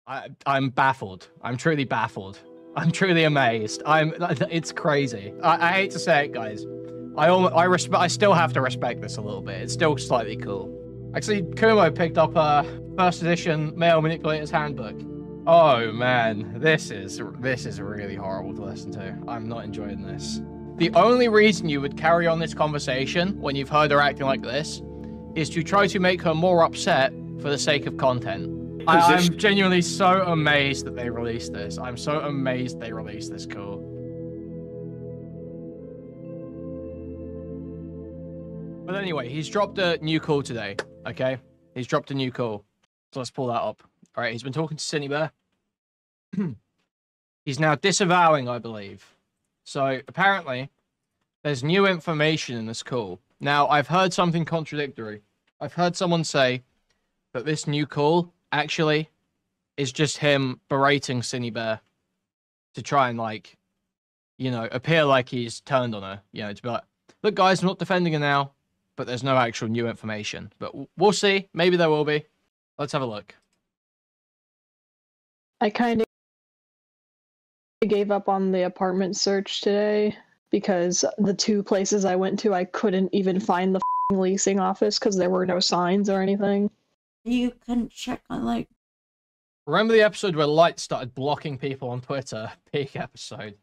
I'm baffled. I'm truly baffled. I'm truly amazed. It's crazy. I hate to say it, guys. I still have to respect this a little bit. It's still slightly cool. Actually, Kumo picked up a first edition Male Manipulator's Handbook. Oh man, this is really horrible to listen to. I'm not enjoying this. The only reason you would carry on this conversation when you've heard her acting like this is to try to make her more upset for the sake of content. I'm genuinely so amazed that they released this. I'm so amazed they released this call. But anyway, he's dropped a new call today, okay? He's dropped a new call. So let's pull that up. All right, he's been talking to Synnibear. He's now disavowing, I believe. So apparently, there's new information in this call. Now, I've heard something contradictory. I've heard someone say that this new call actually is just him berating Synnibear to try and, like, you know, appear like he's turned on her. You know, to be like, look, guys, I'm not defending her now, but there's no actual new information. But we'll see. Maybe there will be. Let's have a look. I kind of gave up on the apartment search today because the two places I went to, I couldn't even find the leasing office because there were no signs or anything. You couldn't check on, like... Remember the episode where Light started blocking people on Twitter? Peak episode.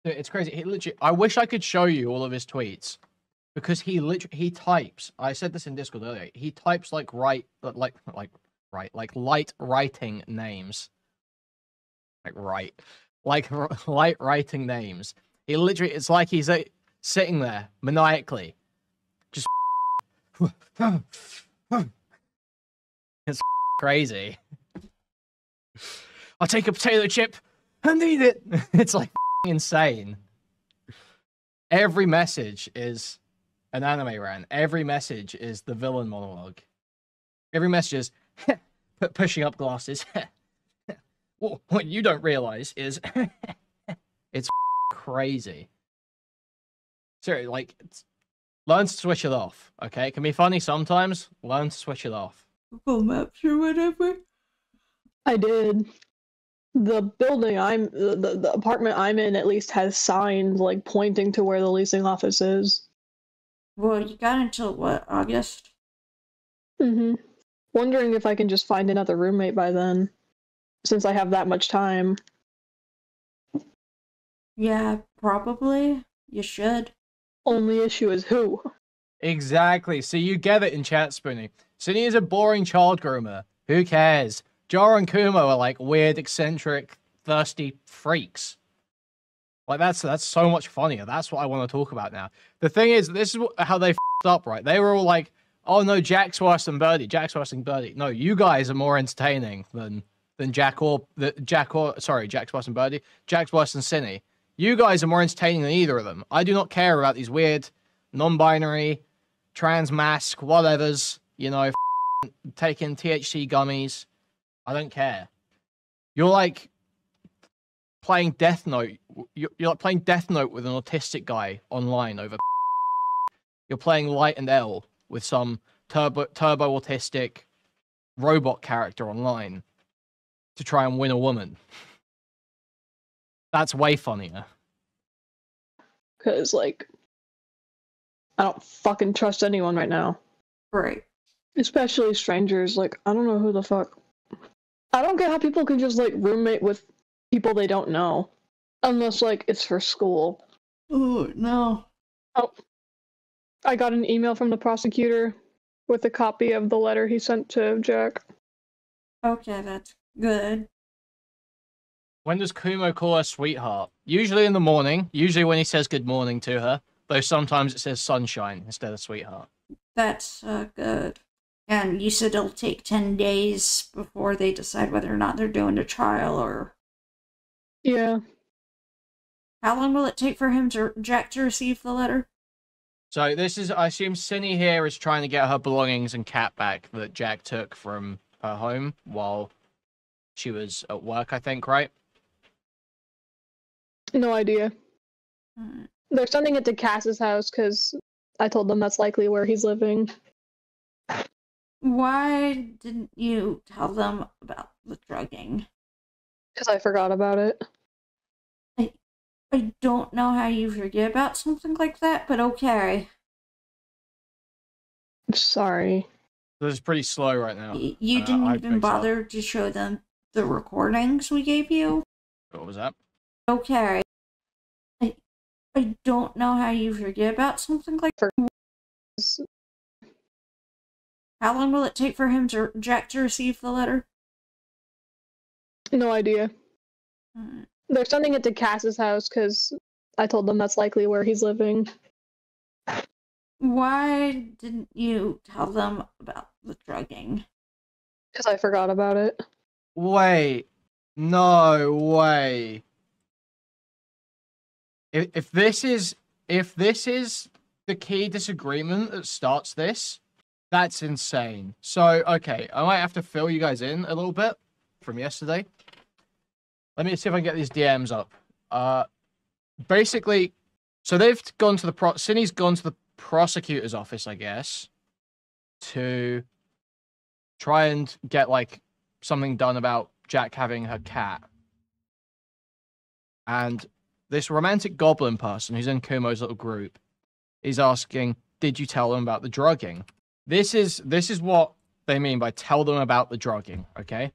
Dude, it's crazy. He literally... I wish I could show you all of his tweets. Because he literally... He types... I said this in Discord earlier. He types, like, light writing names. Like light writing names. He literally... It's like he's sitting there, maniacally. Just... It's crazy. I'll take a potato chip and eat it. It's like insane. Every message is an anime rant. Every message is the villain monologue. Every message is pushing up glasses. What you don't realize is it's crazy. Seriously, like, learn to switch it off, okay? It can be funny sometimes. Learn to switch it off. Google Maps or whatever. I did. The building the apartment I'm in at least has signs, like, pointing to where the leasing office is. Well, you got until, what, August? Mm-hmm. Wondering if I can just find another roommate by then, since I have that much time. Yeah, probably. You should. Only issue is who. Exactly. So you get it in chat, Spoonie. Sunny is a boring child groomer. Who cares? Jara and Kumo are like weird, eccentric, thirsty freaks. Like that's so much funnier. That's what I want to talk about now. The thing is, this is how they f***ed up, right? They were all like, "Oh no, Jack's worse than Birdie. Jack's worse than Birdie." No, you guys are more entertaining than Jack's worse than Birdie. Jack's worse than Cinny. You guys are more entertaining than either of them. I do not care about these weird, non-binary, trans mask, whatevers. You know, taking THC gummies. I don't care. You're like playing Death Note. You're like playing Death Note with an autistic guy online over. You're playing Light and L with some turbo autistic robot character online to try and win a woman. That's way funnier. Cause like, I don't fucking trust anyone right now. Right. Especially strangers. Like, I don't know who the fuck. I don't get how people can just, like, roommate with people they don't know. Unless, like, it's for school. Oh, no. Oh. I got an email from the prosecutor with a copy of the letter he sent to Jack. Okay, that's good. When does Kumo call her sweetheart? Usually in the morning. Usually when he says good morning to her. Though sometimes it says sunshine instead of sweetheart. That's good. And you said it'll take 10 days before they decide whether or not they're doing a trial, or... Yeah. How long will it take for Jack to receive the letter? So this is, I assume Cinny here is trying to get her belongings and cat back that Jack took from her home while she was at work, I think, right? No idea. They're sending it to Cass's house because I told them that's likely where he's living. Why didn't you tell them about the drugging? Because I forgot about it. I don't know how you forget about something like that, but okay. Sorry. This is pretty slow right now. You didn't even bother to show them the recordings we gave you? What was that? Okay. I don't know how you forget about something like that. How long will it take for him to Jack to receive the letter? No idea. They're sending it to Cass's house because I told them that's likely where he's living. Why didn't you tell them about the drugging? Because I forgot about it. Wait. No way. If this is the key disagreement that starts this, that's insane. So, okay, I might have to fill you guys in a little bit from yesterday. Let me see if I can get these DMs up. Basically, so they've gone to the Synny's gone to the prosecutor's office, I guess, to try and get like something done about Jack having her cat. And this romantic goblin person who's in Kumo's little group is asking, did you tell them about the drugging? This is what they mean by tell them about the drugging, okay?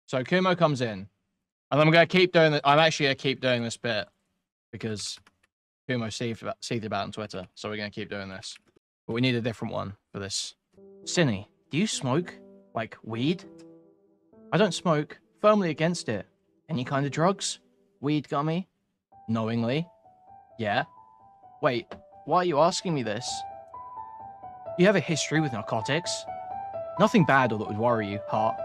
So Kumo comes in, and I'm gonna keep doing it. I'm actually gonna keep doing this bit because Kumo saved about it on Twitter, so we're gonna keep doing this. But we need a different one for this. Synny, do you smoke like weed? I don't smoke. Firmly against it. Any kind of drugs? Weed gummy? Knowingly? Yeah. Wait, why are you asking me this? You have a history with narcotics? Nothing bad or that would worry you, heart.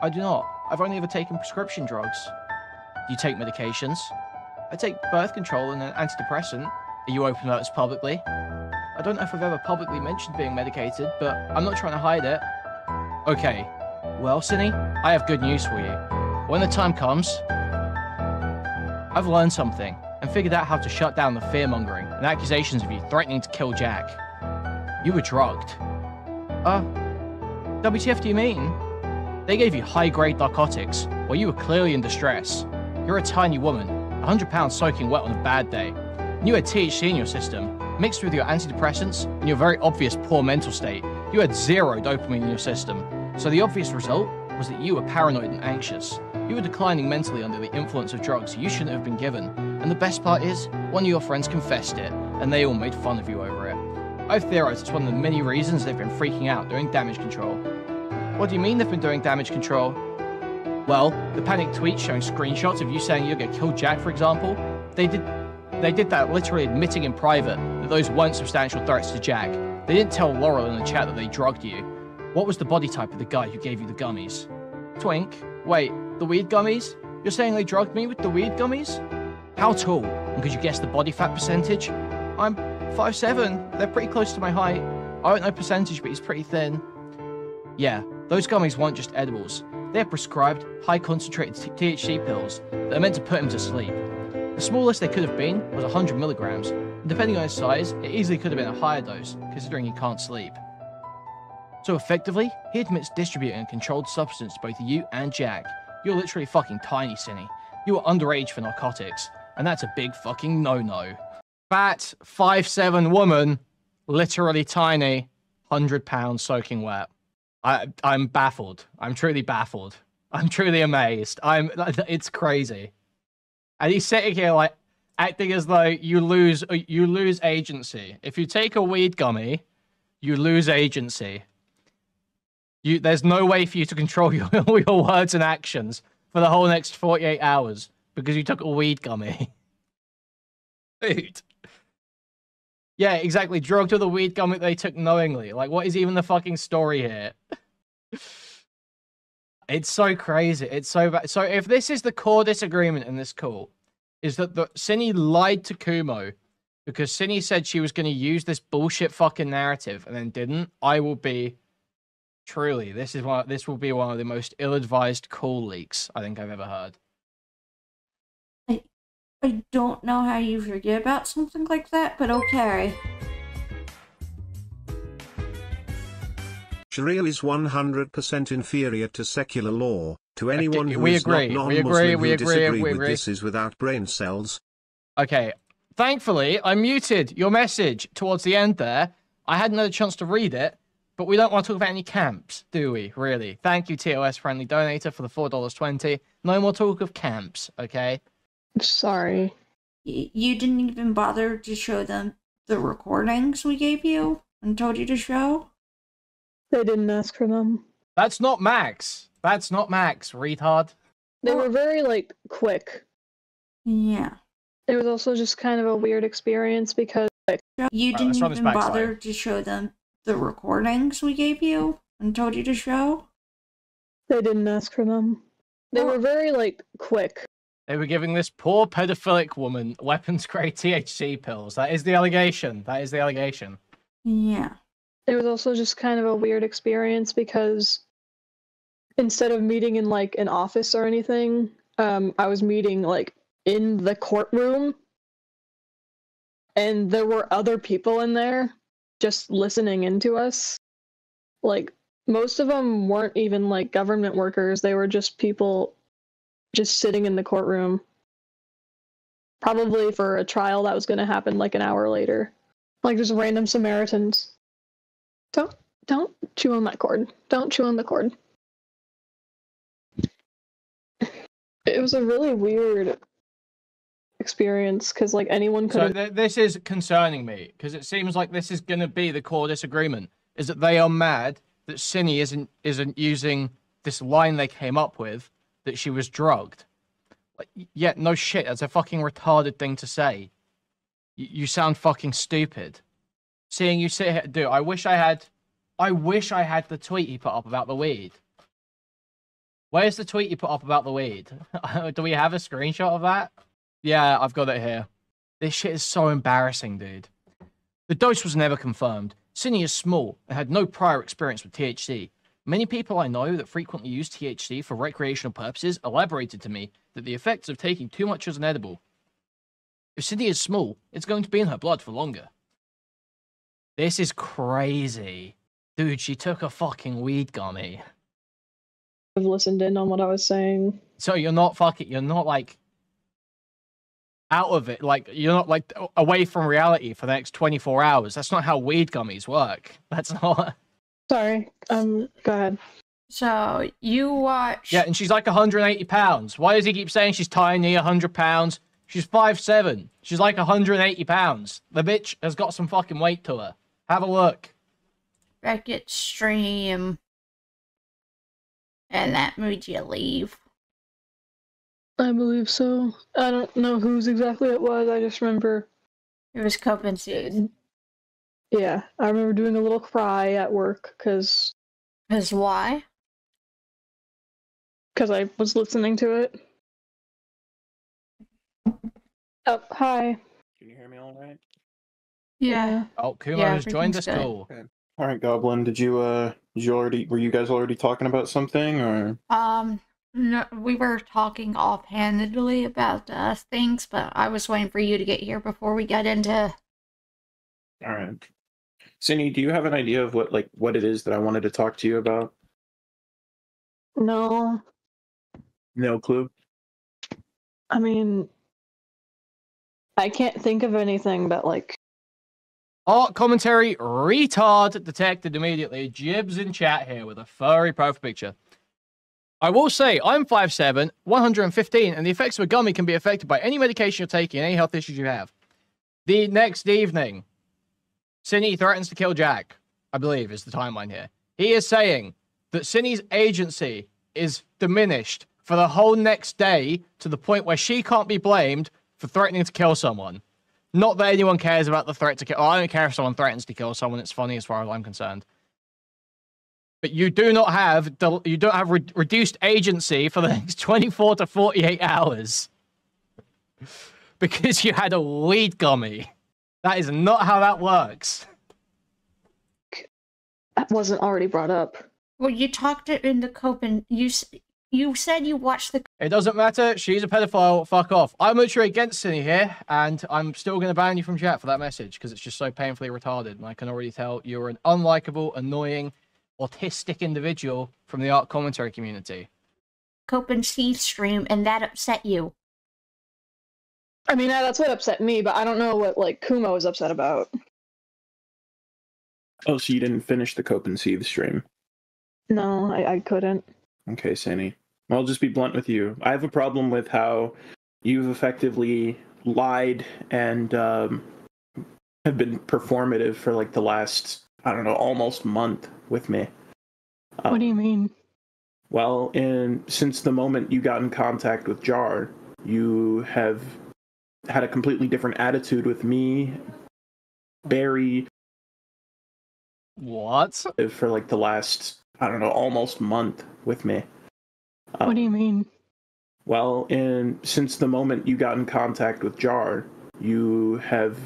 I do not. I've only ever taken prescription drugs. Do you take medications? I take birth control and an antidepressant. Are you open about this publicly? I don't know if I've ever publicly mentioned being medicated, but I'm not trying to hide it. Okay. Well, Synny, I have good news for you. When the time comes, I've learned something and figured out how to shut down the fear-mongering and accusations of you threatening to kill Jack. You were drugged. WTF do you mean? They gave you high-grade narcotics while you were clearly in distress. You're a tiny woman, 100 pounds soaking wet on a bad day. And you had THC in your system, mixed with your antidepressants and your very obvious poor mental state. You had zero dopamine in your system. So the obvious result was that you were paranoid and anxious. You were declining mentally under the influence of drugs you shouldn't have been given. And the best part is, one of your friends confessed it, and they all made fun of you over it. I've theorized it's one of the many reasons they've been freaking out doing damage control. What do you mean they've been doing damage control? Well, the panic tweets showing screenshots of you saying you're gonna kill Jack, for example, they did that literally admitting in private that those weren't substantial threats to Jack. They didn't tell Laurel in the chat that they drugged you. What was the body type of the guy who gave you the gummies? Twink? Wait, the weed gummies? You're saying they drugged me with the weed gummies? How tall? And could you guess the body fat percentage? I'm 5'7". They're pretty close to my height. I don't know percentage, but he's pretty thin. Yeah, those gummies weren't just edibles. They're prescribed, high-concentrated THC pills that are meant to put him to sleep. The smallest they could have been was 100 milligrams, and depending on his size, it easily could have been a higher dose, considering he can't sleep. So effectively, he admits distributing a controlled substance to both you and Jack. You're literally fucking tiny, Synny. You are underage for narcotics, and that's a big fucking no-no. Fat, 5'7" woman, literally tiny, 100 pounds soaking wet. I'm baffled. I'm truly baffled. I'm truly amazed. It's crazy. And he's sitting here like acting as though you lose agency. If you take a weed gummy, you lose agency. There's no way for you to control your words and actions for the whole next 48 hours because you took a weed gummy. Dude. Yeah, exactly. Drugged with a weed gummy they took knowingly. Like, what is even the fucking story here? It's so crazy. It's so bad. So if this is the core disagreement in this call, is that Synny lied to Kumo because Synny said she was going to use this bullshit fucking narrative and then didn't, I will be... Truly, this will be one of the most ill-advised call leaks I think I've ever heard. I don't know how you forget about something like that, but okay. Sharia is 100% inferior to secular law. To anyone who we is agree. not We non-Muslim agree. who disagree with this is without brain cells. Okay. Thankfully, I muted your message towards the end there. I hadn't had a chance to read it, but we don't want to talk about any camps, do we? Really? Thank you, TOS Friendly Donator, for the $4.20. No more talk of camps, okay? Sorry. You didn't even bother to show them the recordings we gave you and told you to show? They didn't ask for them. That's not Max. That's not Max, retard. They were very, like, quick. Yeah. It was also just kind of a weird experience because, like... You didn't even bother to show them the recordings we gave you and told you to show? They didn't ask for them. They were very, like, quick. They were giving this poor pedophilic woman weapons-grade THC pills. That is the allegation. That is the allegation. Yeah. It was also just kind of a weird experience because instead of meeting in, like, an office or anything, I was meeting, like, in the courtroom. And there were other people in there just listening into us. Like, most of them weren't even, like, government workers. They were just people just sitting in the courtroom. Probably for a trial that was going to happen, like, an hour later. Like, just random Samaritans. Don't chew on that cord. Don't chew on the cord. It was a really weird experience, because, like, anyone could So this is concerning me, because it seems like this is going to be the core disagreement, is that they are mad that Cinny isn't using this line they came up with, that she was drugged. Like, yeah, no shit, that's a fucking retarded thing to say. You sound fucking stupid. Seeing you sit here, dude, I wish I had the tweet he put up about the weed. Where's the tweet you put up about the weed? Do we have a screenshot of that? Yeah, I've got it here. This shit is so embarrassing, dude. The dose was never confirmed. Cinny is small and had no prior experience with THC. Many people I know that frequently use THC for recreational purposes elaborated to me that the effects of taking too much as an edible. If Cindy is small, it's going to be in her blood for longer. This is crazy. Dude, she took a fucking weed gummy. have listened in on what I was saying. So you're not like out of it, like you're not like away from reality for the next 24 hours. That's not how weed gummies work. That's not. Sorry. Go ahead. So you watch. Yeah, and she's like 180 pounds. Why does he keep saying she's tiny, 100 pounds? She's 5'7". She's like 180 pounds. The bitch has got some fucking weight to her. Have a look. Beckett stream. And that made you leave. I believe so. I don't know whose exactly it was. I just remember. It was compensated. Yeah, I remember doing a little cry at work because. Because why? Because I was listening to it. Oh, hi. Can you hear me all right? Yeah. Oh, Kumo has joined us. good. Cool. Okay. All right, Goblin. Were you guys already talking about something, or? No, we were talking offhandedly about things, but I was waiting for you to get here before we got into. All right. Cindy, do you have an idea of what it is that I wanted to talk to you about? No. No clue. I mean, I can't think of anything, but like. Art commentary retard detected immediately. Jibs in chat here with a furry profile picture. I will say, I'm 5'7", 115, and the effects of a gummy can be affected by any medication you're taking and any health issues you have. The next evening, Cinny threatens to kill Jack, I believe is the timeline here. He is saying that Cinny's agency is diminished for the whole next day to the point where she can't be blamed for threatening to kill someone. Not that anyone cares about the threat to kill. I don't care if someone threatens to kill someone. It's funny as far as I'm concerned. But you do not have reduced agency for the next 24 to 48 hours because you had a weed gummy. That is not how that works. That wasn't already brought up. Well, you talked it in the Copen. You said you watched the. It doesn't matter. She's a pedophile. Fuck off. I'm literally against Cinny here, and I'm still going to ban you from chat for that message because it's just so painfully retarded. And I can already tell you're an unlikable, annoying, autistic individual from the art commentary community. Cope and Steve stream, and that upset you. I mean, that's what upset me, but I don't know what, like, Kumo was upset about. Oh, so you didn't finish the Cope and Seethe stream? No, I couldn't. Okay, Synny. I'll just be blunt with you. I have a problem with how you've effectively lied and have been performative for like the last, I don't know, almost month with me. What do you mean? Well, since the moment you got in contact with Jar, you have had a completely different attitude with me, Barry. What? For like the last, I don't know, almost month with me. What do you mean? Well, since the moment you got in contact with Jar, you have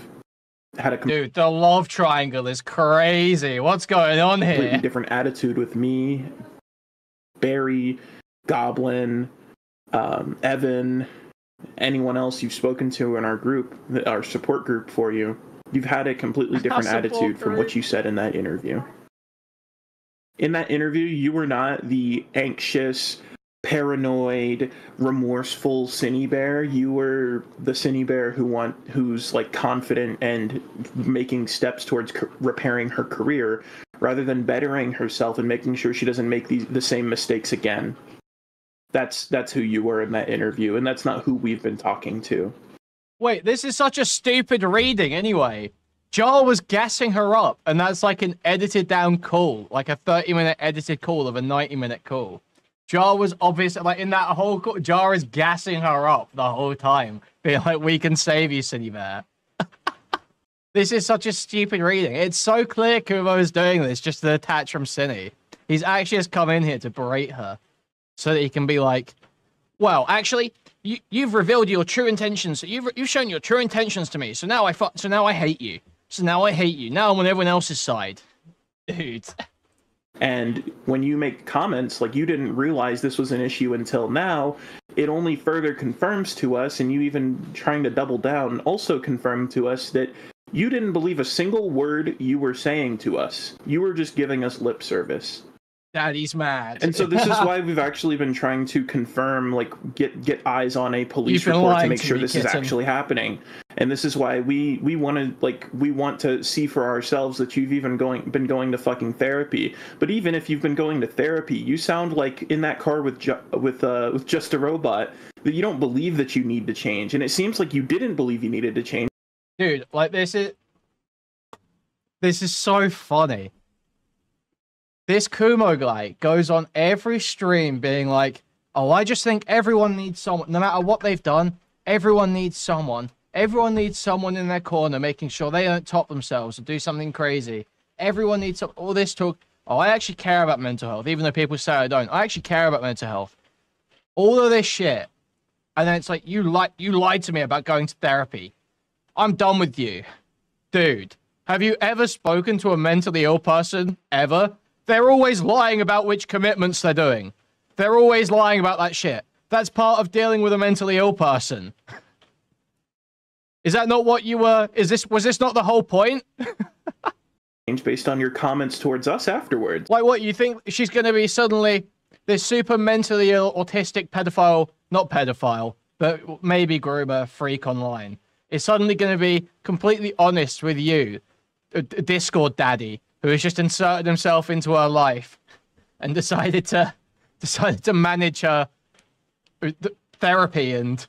had a Dude, the love triangle is crazy. What's going on completely here? different attitude with me, Barry, Goblin, Evan, anyone else you've spoken to in our group, our support group for you. You've had a completely different attitude from what you said in that interview. In that interview, you were not the anxious, paranoid, remorseful Synnibear. You were the Synnibear who's like confident and making steps towards repairing her career, rather than bettering herself and making sure she doesn't make the same mistakes again. That's who you were in that interview, and that's not who we've been talking to. Wait, this is such a stupid reading anyway. Jar was gassing her up, and that's like an edited down call, like a 30-minute edited call of a 90-minute call. Jar was obviously, like, in that whole call, Jar is gassing her up the whole time, being like, we can save you, Synnibear. This is such a stupid reading. It's so clear Kumo is doing this just to detach from Synny. He's actually just come in here to berate her, so that he can be like, well, actually, you've revealed your true intentions. You've shown your true intentions to me. So now I hate you. So now I hate you. Now I'm on everyone else's side. Dude. And when you make comments like you didn't realize this was an issue until now, it only further confirms to us, and you even trying to double down also confirmed to us that you didn't believe a single word you were saying to us. You were just giving us lip service. Daddy's mad. And so this is why we've actually been trying to confirm, like, get eyes on a police report to make sure this is actually happening. And this is why we want to see for ourselves that you've even been going to fucking therapy. But even if you've been going to therapy, you sound like in that car with Just a Robot that you don't believe that you need to change. And it seems like you didn't believe you needed to change. Dude, like, this is so funny. This Kumo guy goes on every stream being like, oh, I just think everyone needs someone. No matter what they've done, everyone needs someone. Everyone needs someone in their corner making sure they don't top themselves or do something crazy. Everyone needs all this talk. Oh, I actually care about mental health, even though people say I don't. I actually care about mental health. All of this shit. And then it's like, you lied to me about going to therapy. I'm done with you. Dude, have you ever spoken to a mentally ill person? Ever? They're always lying about which commitments they're doing. They're always lying about that shit. That's part of dealing with a mentally ill person. Is that not what you were? Was this not the whole point? Based on your comments towards us afterwards. Like, what, you think she's going to be suddenly this super mentally ill, autistic pedophile, not pedophile, but maybe groomer freak online, is suddenly going to be completely honest with you, a Discord daddy, who has just inserted himself into her life and decided to manage her therapy and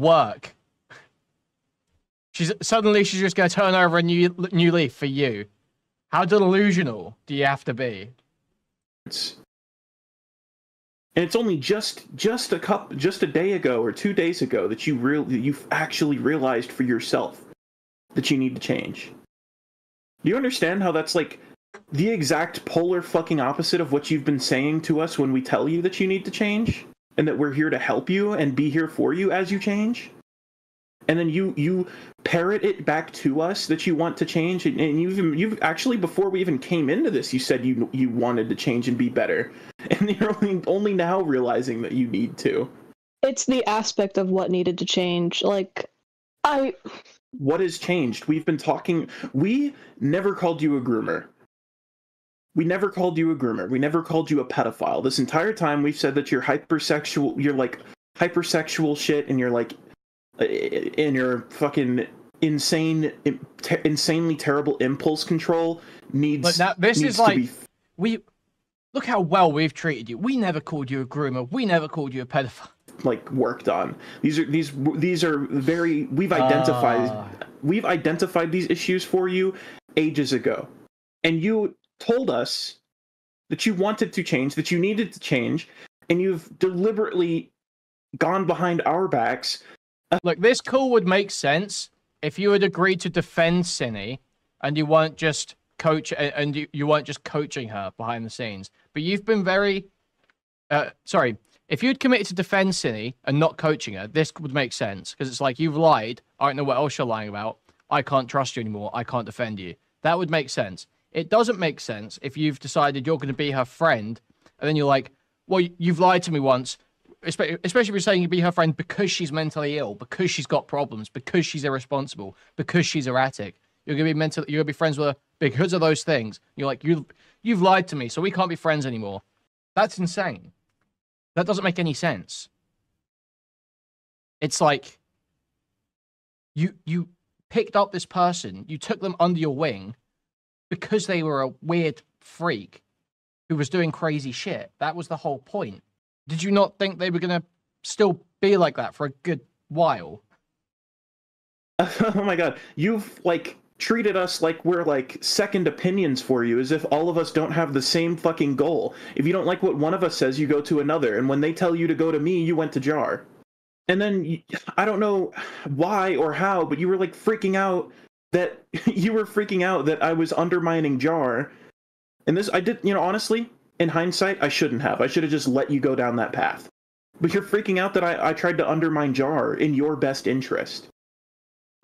work. She's just going to turn over a new leaf for you. How delusional do you have to be? And it's only just a day ago or 2 days ago that you've actually realized for yourself that you need to change. Do you understand how that's like the exact polar fucking opposite of what you've been saying to us when we tell you that you need to change and that we're here to help you and be here for you as you change? And then you parrot it back to us that you want to change, and you've actually, before we even came into this, you said you wanted to change and be better, and you're only now realizing that you need to. It's the aspect of what needed to change. Like, What has changed? We've been talking. We never called you a groomer. We never called you a groomer. We never called you a pedophile. This entire time we've said that you're hypersexual. You're like hypersexual shit, and you're like in your fucking insanely terrible impulse control needs. But now, this needs is like to be... we look how well we've treated you. We never called you a groomer. We never called you a pedophile. like worked on. These are very we've identified these issues for you ages ago. And you told us that you wanted to change, that you needed to change, and you've deliberately gone behind our backs. Look, this call would make sense if you had agreed to defend Synny and you weren't just you weren't just coaching her behind the scenes. But you've been very if you'd committed to defend Synny and not coaching her, this would make sense. Because it's like, you've lied. I don't know what else you're lying about. I can't trust you anymore. I can't defend you. That would make sense. It doesn't make sense if you've decided you're going to be her friend, and then you're like, well, you've lied to me once. Especially if you're saying you'd be her friend because she's mentally ill, because she's got problems, because she's irresponsible, because she's erratic. You're going to be friends with her because of those things. You're like, you've lied to me, so we can't be friends anymore. That's insane. That doesn't make any sense. It's like you picked up this person, you took them under your wing because they were a weird freak who was doing crazy shit. That was the whole point. Did you not think they were going to still be like that for a good while? Oh my god, you've like treated us like we're like second opinions for you, as if all of us don't have the same fucking goal. If you don't like what one of us says, you go to another, and when they tell you to go to me, you went to Jar. And then I don't know why or how, but you were like freaking out that I was undermining Jar. And this, I did, honestly, in hindsight, I shouldn't have. I should have just let you go down that path. But you're freaking out that I tried to undermine Jar in your best interest.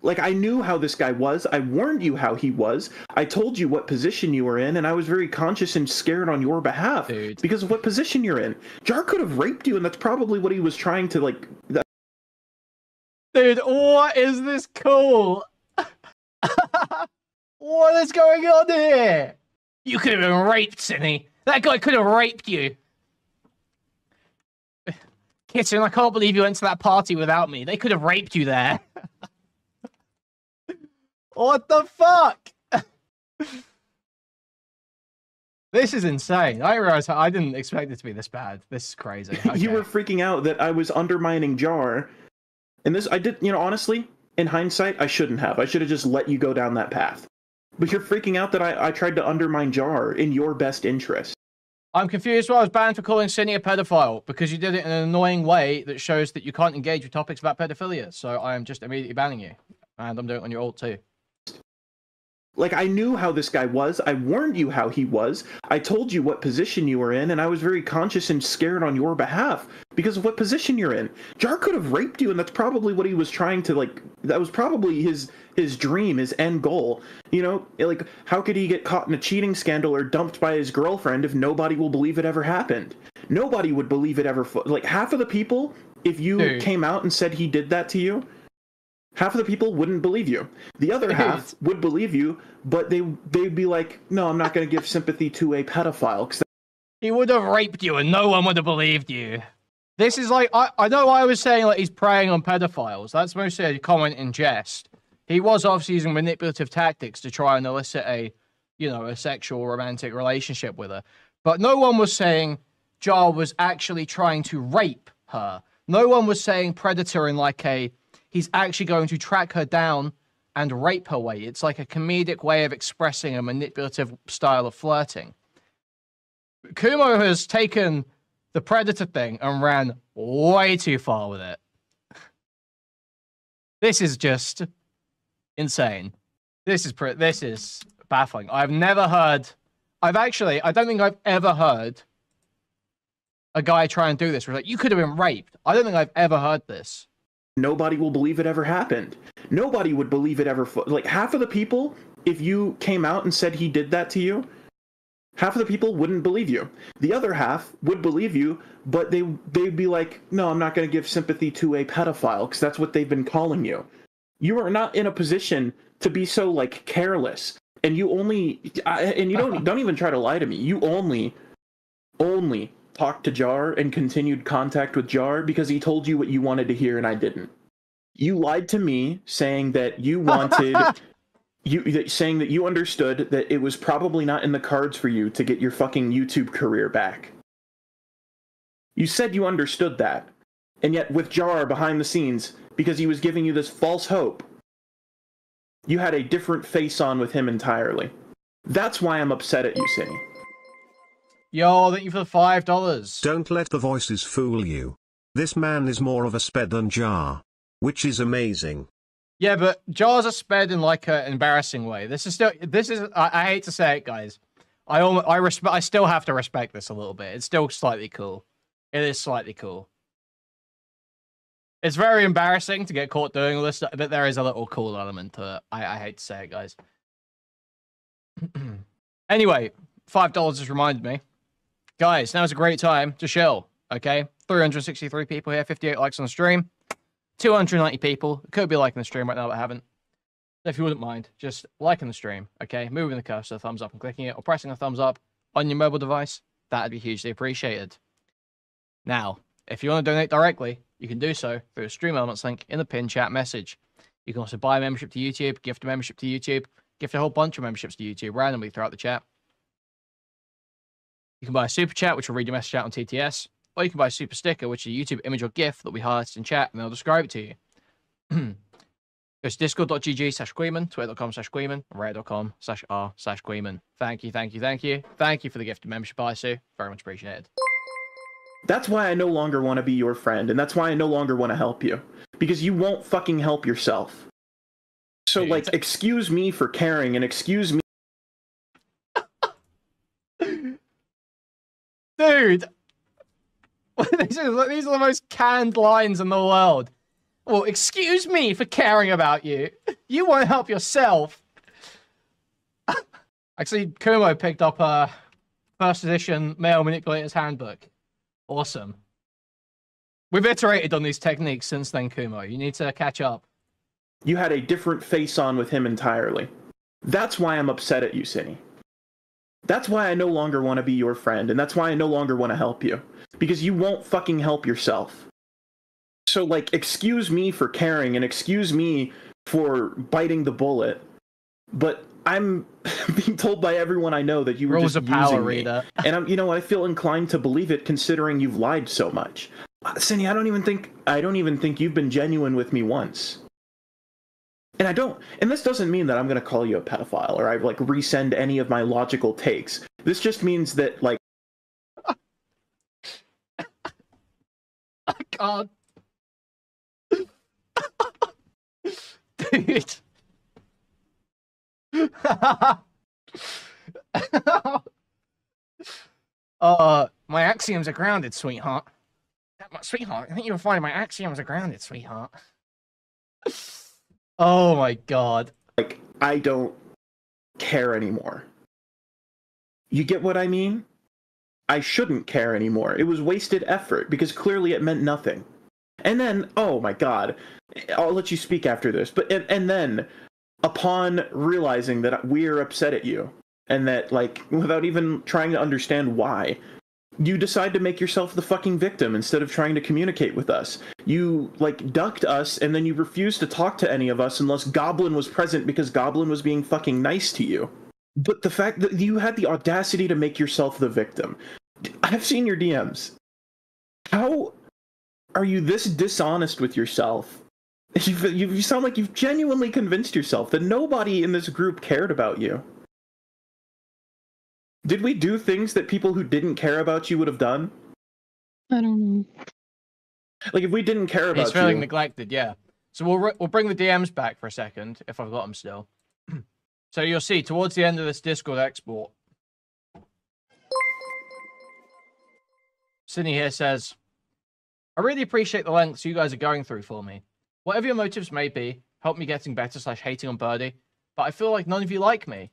Like, I knew how this guy was. I warned you how he was. I told you what position you were in, and I was very conscious and scared on your behalf. Dude. Because of what position you're in. Jar could have raped you, and that's probably what he was trying to, like... Dude, what is this call? What is going on here? You could have been raped, Synny. That guy could have raped you. Kitten, I can't believe you went to that party without me. They could have raped you there. What the fuck? This is insane. I realize I didn't expect it to be this bad. This is crazy. Okay. You were freaking out that I was undermining Jar. And this, I did, honestly, in hindsight, I shouldn't have. I should have just let you go down that path. But you're freaking out that I tried to undermine Jar in your best interest. I'm confused why I was banned for calling Synny a pedophile, because you did it in an annoying way that shows that you can't engage with topics about pedophilia. So I am just immediately banning you. And I'm doing it on your ult too. Like, I knew how this guy was. I warned you how he was. I told you what position you were in, and I was very conscious and scared on your behalf because of what position you're in. Jar could have raped you, and that's probably what he was trying to, like, that was probably his dream, his end goal. Like, how could he get caught in a cheating scandal or dumped by his girlfriend if nobody will believe it ever happened? Nobody would believe it ever. Like, half of the people, if you came out and said he did that to you, half of the people wouldn't believe you. The other half would believe you, but they'd be like, no, I'm not going to give sympathy to a pedophile. Cause he would have raped you and no one would have believed you. This is like, I know I was saying like he's preying on pedophiles. That's mostly a comment in jest. He was obviously using manipulative tactics to try and elicit a sexual romantic relationship with her. But no one was saying Jar was actually trying to rape her. No one was saying predator in like he's actually going to track her down and rape her way. It's like a comedic way of expressing a manipulative style of flirting. Kumo has taken the predator thing and ran way too far with it. This is just insane. This is baffling. I don't think I've ever heard a guy try and do this. Where like, you could have been raped. I don't think I've ever heard this. nobody will believe it ever happened. Nobody would believe it ever. Like, half of the people, if you came out and said he did that to you, half of the people wouldn't believe you. The other half would believe you, but they'd be like, no, I'm not going to give sympathy to a pedophile, because that's what they've been calling you. You are not in a position to be so, like, careless. And you don't even try to lie to me. You only talked to Jar and continued contact with Jar because he told you what you wanted to hear and I didn't. You lied to me saying that you wanted saying that you understood that it was probably not in the cards for you to get your fucking YouTube career back. You said you understood that. And yet with Jar behind the scenes, because he was giving you this false hope, you had a different face on with him entirely. That's why I'm upset at you, Cinny. Yo, thank you for the $5. Don't let the voices fool you. This man is more of a sped than Jar, which is amazing. Yeah, but Jar's a sped in like an embarrassing way. I hate to say it, guys. I still have to respect this a little bit. It's still slightly cool. It is slightly cool. It's very embarrassing to get caught doing all this stuff, but there is a little cool element to it. I hate to say it, guys. Anyway, $5 just reminded me. Guys, now's a great time to chill, okay? 363 people here, 58 likes on the stream. 290 people. Could be liking the stream right now, but haven't. So if you wouldn't mind, just liking the stream, okay? Moving the cursor, thumbs up and clicking it, or pressing a thumbs up on your mobile device. That'd be hugely appreciated. Now, if you want to donate directly, you can do so through a Stream Elements link in the pinned chat message. You can also buy a membership to YouTube, gift a membership to YouTube, gift a whole bunch of memberships to YouTube randomly throughout the chat. You can buy a super chat, which will read your message out on TTS, or you can buy a super sticker, which is a YouTube image or GIF that we highlighted in chat, and they'll describe it to you. Go to discord.gg/Kuihman, twitter.com/Kuihman, reddit.com/r/Kuihman. Thank you, thank you, thank you. Thank you for the gift of membership, Isu. Very much appreciated. That's why I no longer want to be your friend, and that's why I no longer want to help you. Because you won't fucking help yourself. So, like, excuse me for caring, and excuse me... Dude! these are the most canned lines in the world. Well, excuse me for caring about you. You won't help yourself. Actually, Kumo picked up a first edition Male Manipulator's Handbook. Awesome. We've iterated on these techniques since then, Kumo. You need to catch up. You had a different face on with him entirely. That's why I'm upset at you, Cinny. That's why I no longer want to be your friend, and that's why I no longer want to help you. Because you won't fucking help yourself. So, like, excuse me for caring, and excuse me for biting the bullet, but I'm being told by everyone I know that you were Rules just of power, using me. reader. And I feel inclined to believe it, considering you've lied so much. Cindy, I don't even think you've been genuine with me once. And this doesn't mean that I'm gonna call you a pedophile or I like resend any of my logical takes. This just means that, like, I can't. Dude. My axioms are grounded, sweetheart. Sweetheart, I think you'll find my axioms are grounded, sweetheart. Oh my god. like, I don't care anymore. You get what I mean? I shouldn't care anymore. It was wasted effort because clearly it meant nothing. And then, oh my god, I'll let you speak after this, but and then upon realizing that we're upset at you and that, like, without even trying to understand why, you decide to make yourself the fucking victim instead of trying to communicate with us. You, like, ducked us, and then you refused to talk to any of us unless Goblin was present because Goblin was being fucking nice to you. But the fact that you had the audacity to make yourself the victim. I've seen your DMs. How are you this dishonest with yourself? You sound like you've genuinely convinced yourself that nobody in this group cared about you. Did we do things that people who didn't care about you would have done? I don't know. Like, if we didn't care about He's feeling you... neglected, yeah. So we'll bring the DMs back for a second, if I've got them still. So you'll see, towards the end of this Discord export, Sydney here says, I really appreciate the lengths you guys are going through for me. Whatever your motives may be, help me getting better / hating on Birdie, but I feel like none of you like me.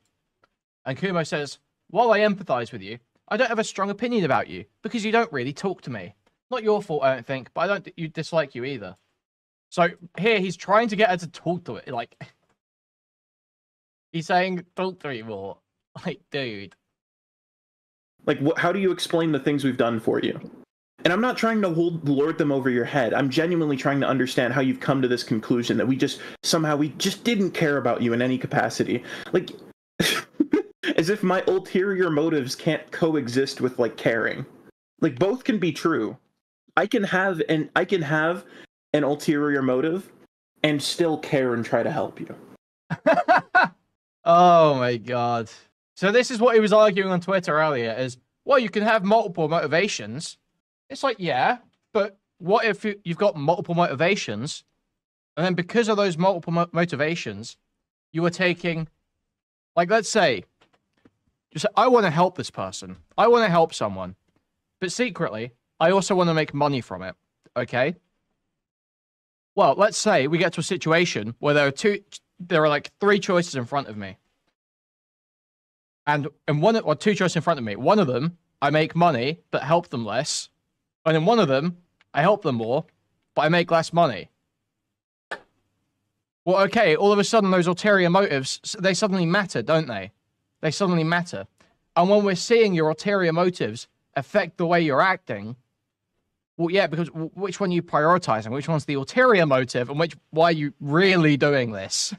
And Kumo says, while I empathize with you, I don't have a strong opinion about you, because you don't really talk to me. Not your fault, I don't think, but I don't dislike you either. So here, he's trying to get her to talk to it, like... He's saying, don't do it more. Like, dude. Like, how do you explain the things we've done for you? And I'm not trying to lord them over your head. I'm genuinely trying to understand how you've come to this conclusion that we just didn't care about you in any capacity. Like, as if my ulterior motives can't coexist with, like, caring. Like, both can be true. I can have an ulterior motive and still care and try to help you. Oh my god. So this is what he was arguing on Twitter earlier, is, well, you can have multiple motivations. It's like, yeah, but what if you've got multiple motivations, and then because of those multiple motivations, you are taking, like, let's say, just I want to help this person. I want to help someone. But secretly, I also want to make money from it. Okay? Well, let's say we get to a situation where there are like 3 choices in front of me. And or 2 choices in front of me. One of them, I make money, but help them less. And in one of them, I help them more, but I make less money. Well, okay, all of a sudden, those ulterior motives, they suddenly matter, don't they? They suddenly matter. And when we're seeing your ulterior motives affect the way you're acting, well, yeah, because which one are you prioritizing? Which one's the ulterior motive? And why are you really doing this?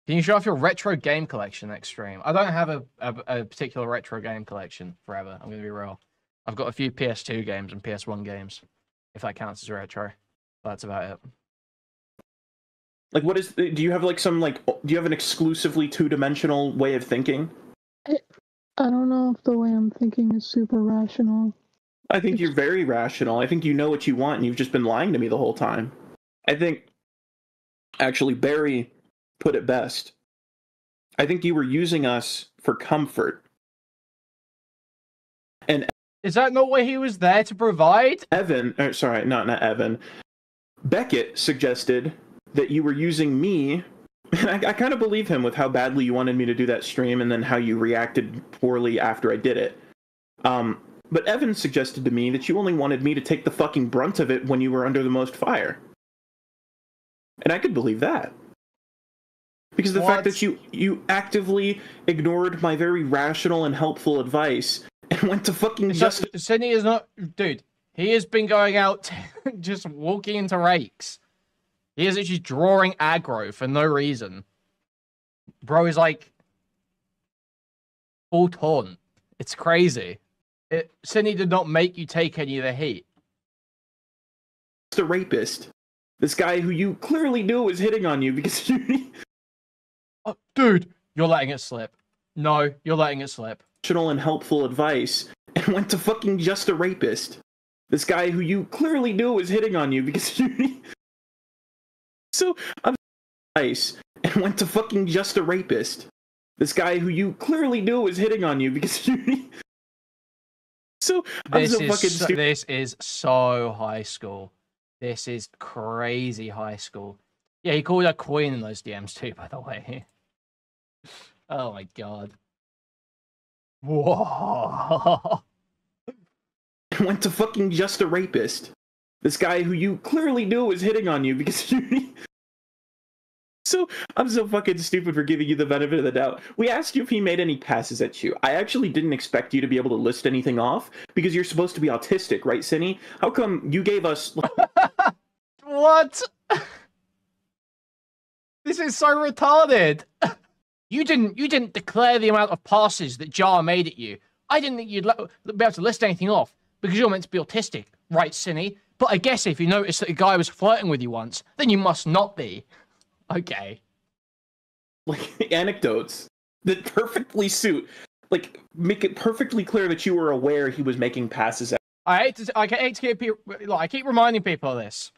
Can you show off your retro game collection next stream? I don't have a particular retro game collection forever. I'm going to be real. I've got a few PS2 games and PS1 games, if that counts as retro. That's about it. Like, do you have, like, do you have an exclusively 2-dimensional way of thinking? I don't know if the way I'm thinking is super rational. I think you're very rational. I think you know what you want, and you've just been lying to me the whole time. I think, actually, Barry put it best. I think you were using us for comfort. And is that not what he was there to provide? Sorry, not Evan. Beckett suggested that you were using me, and I kind of believe him with how badly you wanted me to do that stream and then how you reacted poorly after I did it. But Evan suggested to me that you only wanted me to take the fucking brunt of it when you were under the most fire. And I could believe that. Because the fact that you actively ignored my very rational and helpful advice and went to fucking Sydney is not... Dude, he has been going out just walking into rakes. He is actually drawing aggro for no reason. Bro is like... full taunt. It's crazy. Sydney did not make you take any of the heat. The rapist. This guy who you clearly knew was hitting on you because you... Oh, dude, you're letting it slip. No, you're letting it slip. And helpful advice and went to fucking just a rapist. This guy who you clearly knew was hitting on you because you... So, I'm advice and went to fucking just a rapist. This guy who you clearly knew was hitting on you because you... So, this is so high school. This is crazy high school. Yeah, he called her queen in those DMs too, by the way. Oh my god. Whoa. Went to fucking just a rapist. This guy who you clearly knew was hitting on you because you... So, I'm so fucking stupid for giving you the benefit of the doubt. We asked you if he made any passes at you. I actually didn't expect you to be able to list anything off, because you're supposed to be autistic, right, Cinny? How come you gave us... What? This is so retarded. You didn't declare the amount of passes that Jar made at you. I didn't think you'd be able to list anything off, because you're meant to be autistic, right, Cinny? But I guess if you noticed that a guy was flirting with you once, then you must not be. Okay. Like, anecdotes that perfectly suit, like, make it perfectly clear that you were aware he was making passes at. I keep reminding people of this.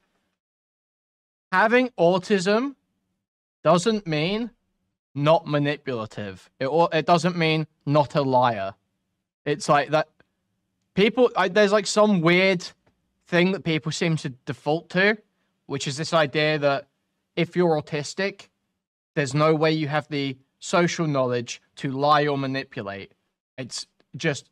Having autism doesn't mean not manipulative. It doesn't mean not a liar. It's like that. People, there's like some weird thing that people seem to default to, which is this idea that if you're autistic, there's no way you have the social knowledge to lie or manipulate. It's just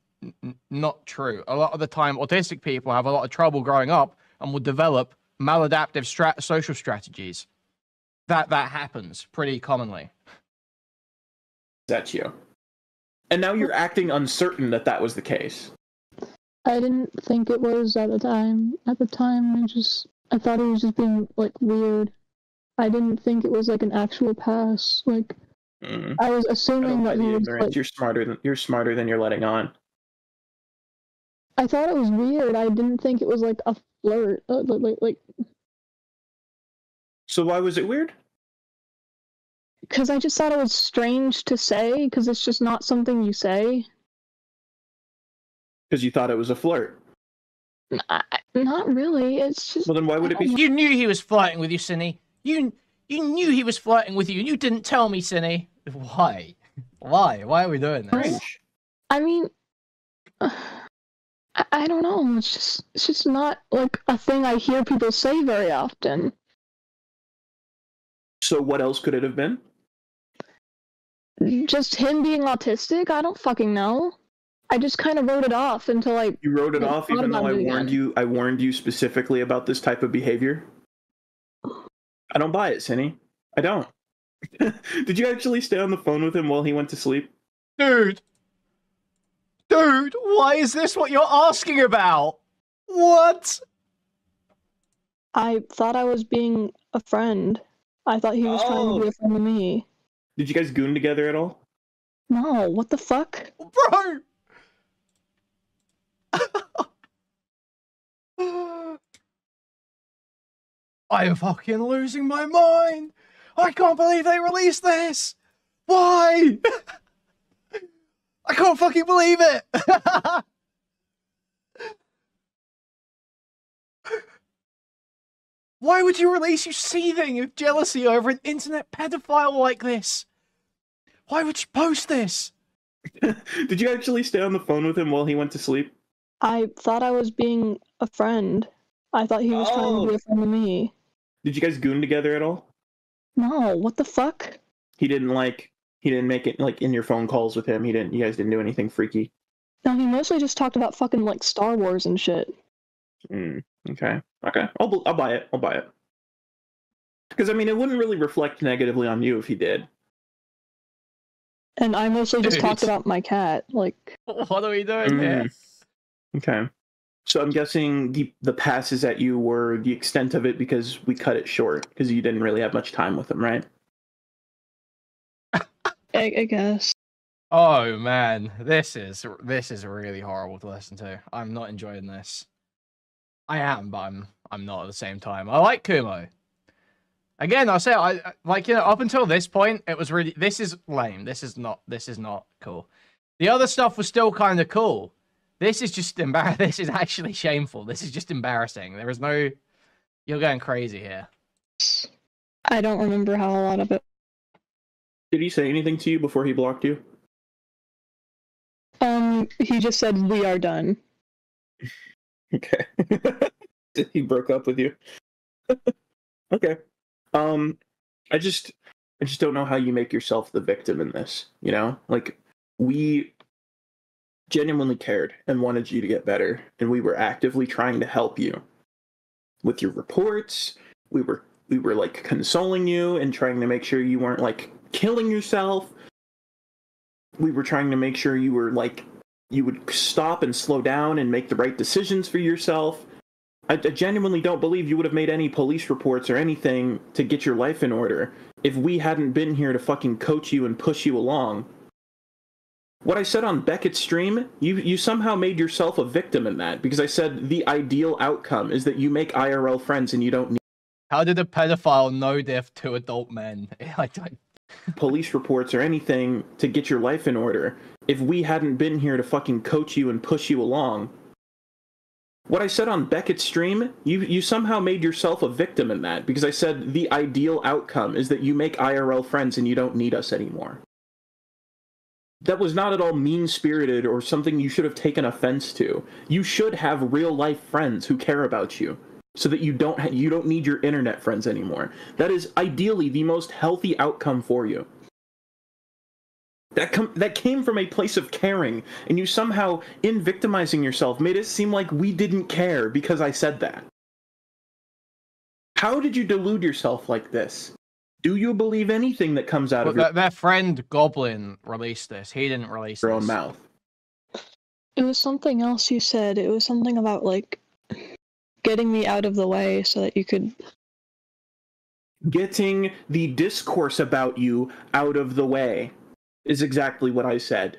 not true. A lot of the time, autistic people have a lot of trouble growing up and will develop maladaptive social strategies. That happens pretty commonly. at you. And now you're acting uncertain that that was the case. I didn't think it was at the time. At the time, I thought he was just being, like, weird. I didn't think it was, like, an actual pass. Like, I was assuming that he was, like... You're smarter than you're letting on. I thought it was weird. I didn't think it was, like, a flirt. Like... So why was it weird? Because I just thought it was strange to say, because it's just not something you say. Because you thought it was a flirt. Not really. It's just... Well, then why would it be? You knew he was flirting with you, Synny. You knew he was flirting with you, and you didn't tell me, Synny. Why? Why? Why are we doing this? Strange. I mean, I don't know. It's just not like a thing I hear people say very often. So what else could it have been? Just him being autistic? I don't fucking know. I just kind of wrote it off until I... You wrote it off even though I warned you specifically about this type of behavior? I don't buy it, Synny. I don't. Did you actually stay on the phone with him while he went to sleep? Dude, why is this what you're asking about? What? I thought I was being a friend. I thought he was trying to be a friend of me. Did you guys goon together at all? No, what the fuck? Bro! I am fucking losing my mind! I can't believe they released this! Why? I can't fucking believe it! Why would you release you seething with jealousy over an internet pedophile like this? Why would you post this? Did you actually stay on the phone with him while he went to sleep? I thought I was being a friend. I thought he was trying to be a friend of me. Did you guys goon together at all? No, what the fuck? He didn't make it like in your phone calls with him. You guys didn't do anything freaky. No, he mostly just talked about fucking like Star Wars and shit. Okay. I'll buy it. Because I mean, it wouldn't really reflect negatively on you if he did. And I mostly just talked about my cat. Like, what are we doing here? Okay. So I'm guessing the passes at you were the extent of it because we cut it short because you didn't really have much time with him, right? I guess. Oh man, this is really horrible to listen to. I'm not enjoying this. I am, but I'm not at the same time. I like Kumo. Again, I'll say I like, you know, up until this point, it was really, this is lame. This is not cool. The other stuff was still kind of cool. This is just this is actually shameful. This is just embarrassing. There is no, you're going crazy here. I don't remember how a lot of it. Did he say anything to you before he blocked you? He just said, "We are done." Okay. He broke up with you. Okay. I just don't know how you make yourself the victim in this, you know? Like, we genuinely cared and wanted you to get better, and we were actively trying to help you with your reports. We were like consoling you and trying to make sure you weren't like killing yourself. We were trying to make sure you were like, you would stop and slow down and make the right decisions for yourself. I genuinely don't believe you would have made any police reports or anything to get your life in order if we hadn't been here to fucking coach you and push you along. What I said on Beckett's stream, you somehow made yourself a victim in that, because I said the ideal outcome is that you make IRL friends and you don't need... How did a pedophile know diff to adult men? police reports or anything to get your life in order if we hadn't been here to fucking coach you and push you along. What I said on Beckett's stream, you somehow made yourself a victim in that, because I said the ideal outcome is that you make IRL friends and you don't need us anymore. That was not at all mean-spirited or something you should have taken offense to. You should have real-life friends who care about you, so that you don't need your internet friends anymore. That is ideally the most healthy outcome for you. That came from a place of caring, and you somehow, in victimizing yourself, made it seem like we didn't care because I said that. How did you delude yourself like this? Do you believe anything that comes out of Their friend Goblin released this. He didn't release your this. own mouth? It was something else you said. It was something about, like, getting me out of the way so that you could... Getting the discourse about you out of the way is exactly what I said.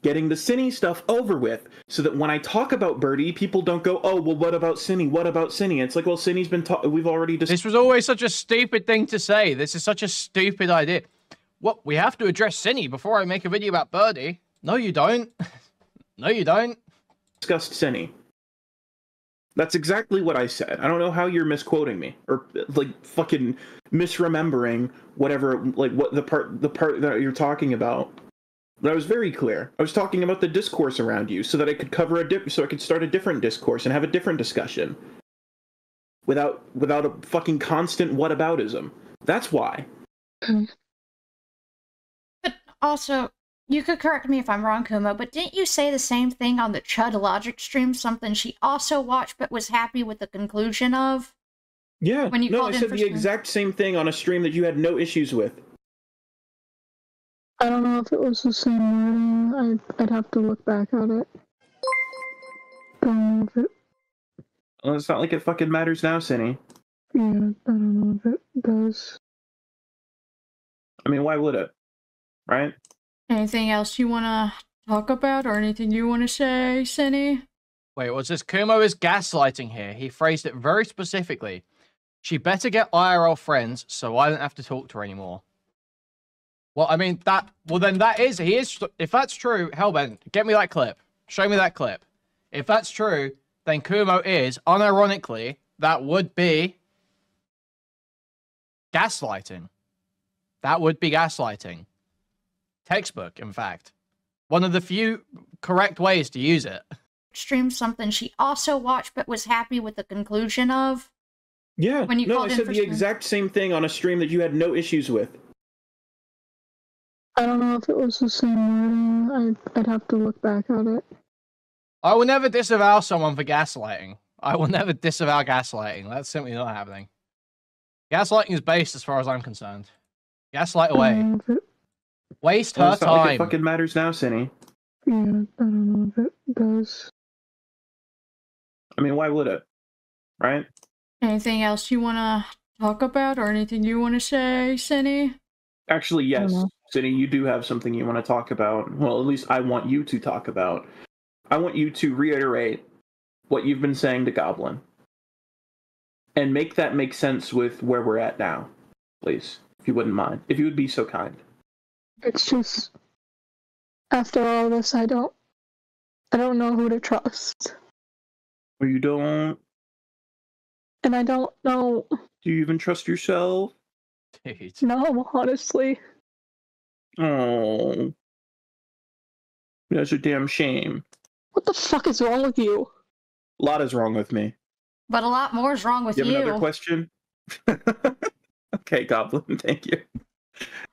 Getting the Synny stuff over with, so that when I talk about Birdie, people don't go, oh, well, what about Synny? What about Synny? It's like, well, Synny's been we've already discussed. This was always such a stupid thing to say. This is such a stupid idea. What? We have to address Synny before I make a video about Birdie. No, you don't. No, you don't. Discussed Synny. That's exactly what I said. I don't know how you're misquoting me or like fucking misremembering whatever, like what the part that you're talking about. But I was very clear. I was talking about the discourse around you so that I could cover so I could start a different discourse and have a different discussion without a fucking constant whataboutism. That's why. But also, you could correct me if I'm wrong, Kumo, but didn't you say the same thing on the Chud Logic stream? Something she also watched but was happy with the conclusion of? Yeah. When you no, I called in said for the stream? exact same thing on a stream that you had no issues with. I don't know if it was the same wording. I'd have to look back at it. Don't know if it... Well, it's not like it fucking matters now, Synny. Yeah, I don't know if it does. I mean, why would it? Right? Anything else you want to talk about or anything you want to say, Synny? Wait, what's this? Kumo is gaslighting here. He phrased it very specifically. She better get IRL friends so I don't have to talk to her anymore. Well, I mean, then that is, if that's true, Hellbent, get me that clip. Show me that clip. If that's true, then Kumo is, unironically, that would be gaslighting. That would be gaslighting. Textbook, in fact. One of the few correct ways to use it. Stream something she also watched but was happy with the conclusion of? Yeah. When you no, called I in said for the stream? exact same thing on a stream that you had no issues with. I don't know if it was the same wording. I'd have to look back at it. I will never disavow someone for gaslighting. I will never disavow gaslighting. That's simply not happening. Gaslighting is based as far as I'm concerned. Gaslight away. Waste Well, her it's not like it time. fucking matters now, Synny. Yeah, I don't know if it does. I mean, why would it? Right? Anything else you want to talk about or anything you want to say, Synny? Actually, yes, know. Synny, you do have something you want to talk about. Well, at least I want you to talk about. I want you to reiterate what you've been saying to Goblin. And make that make sense with where we're at now, please. If you wouldn't mind. If you would be so kind. It's just... After all this, I don't know who to trust. Or you don't... And I don't know... Do you even trust yourself? Dude. No, honestly. Oh. That's a damn shame. What the fuck is wrong with you? A lot is wrong with me. But a lot more is wrong with You you. have another question? Okay, Goblin, thank you.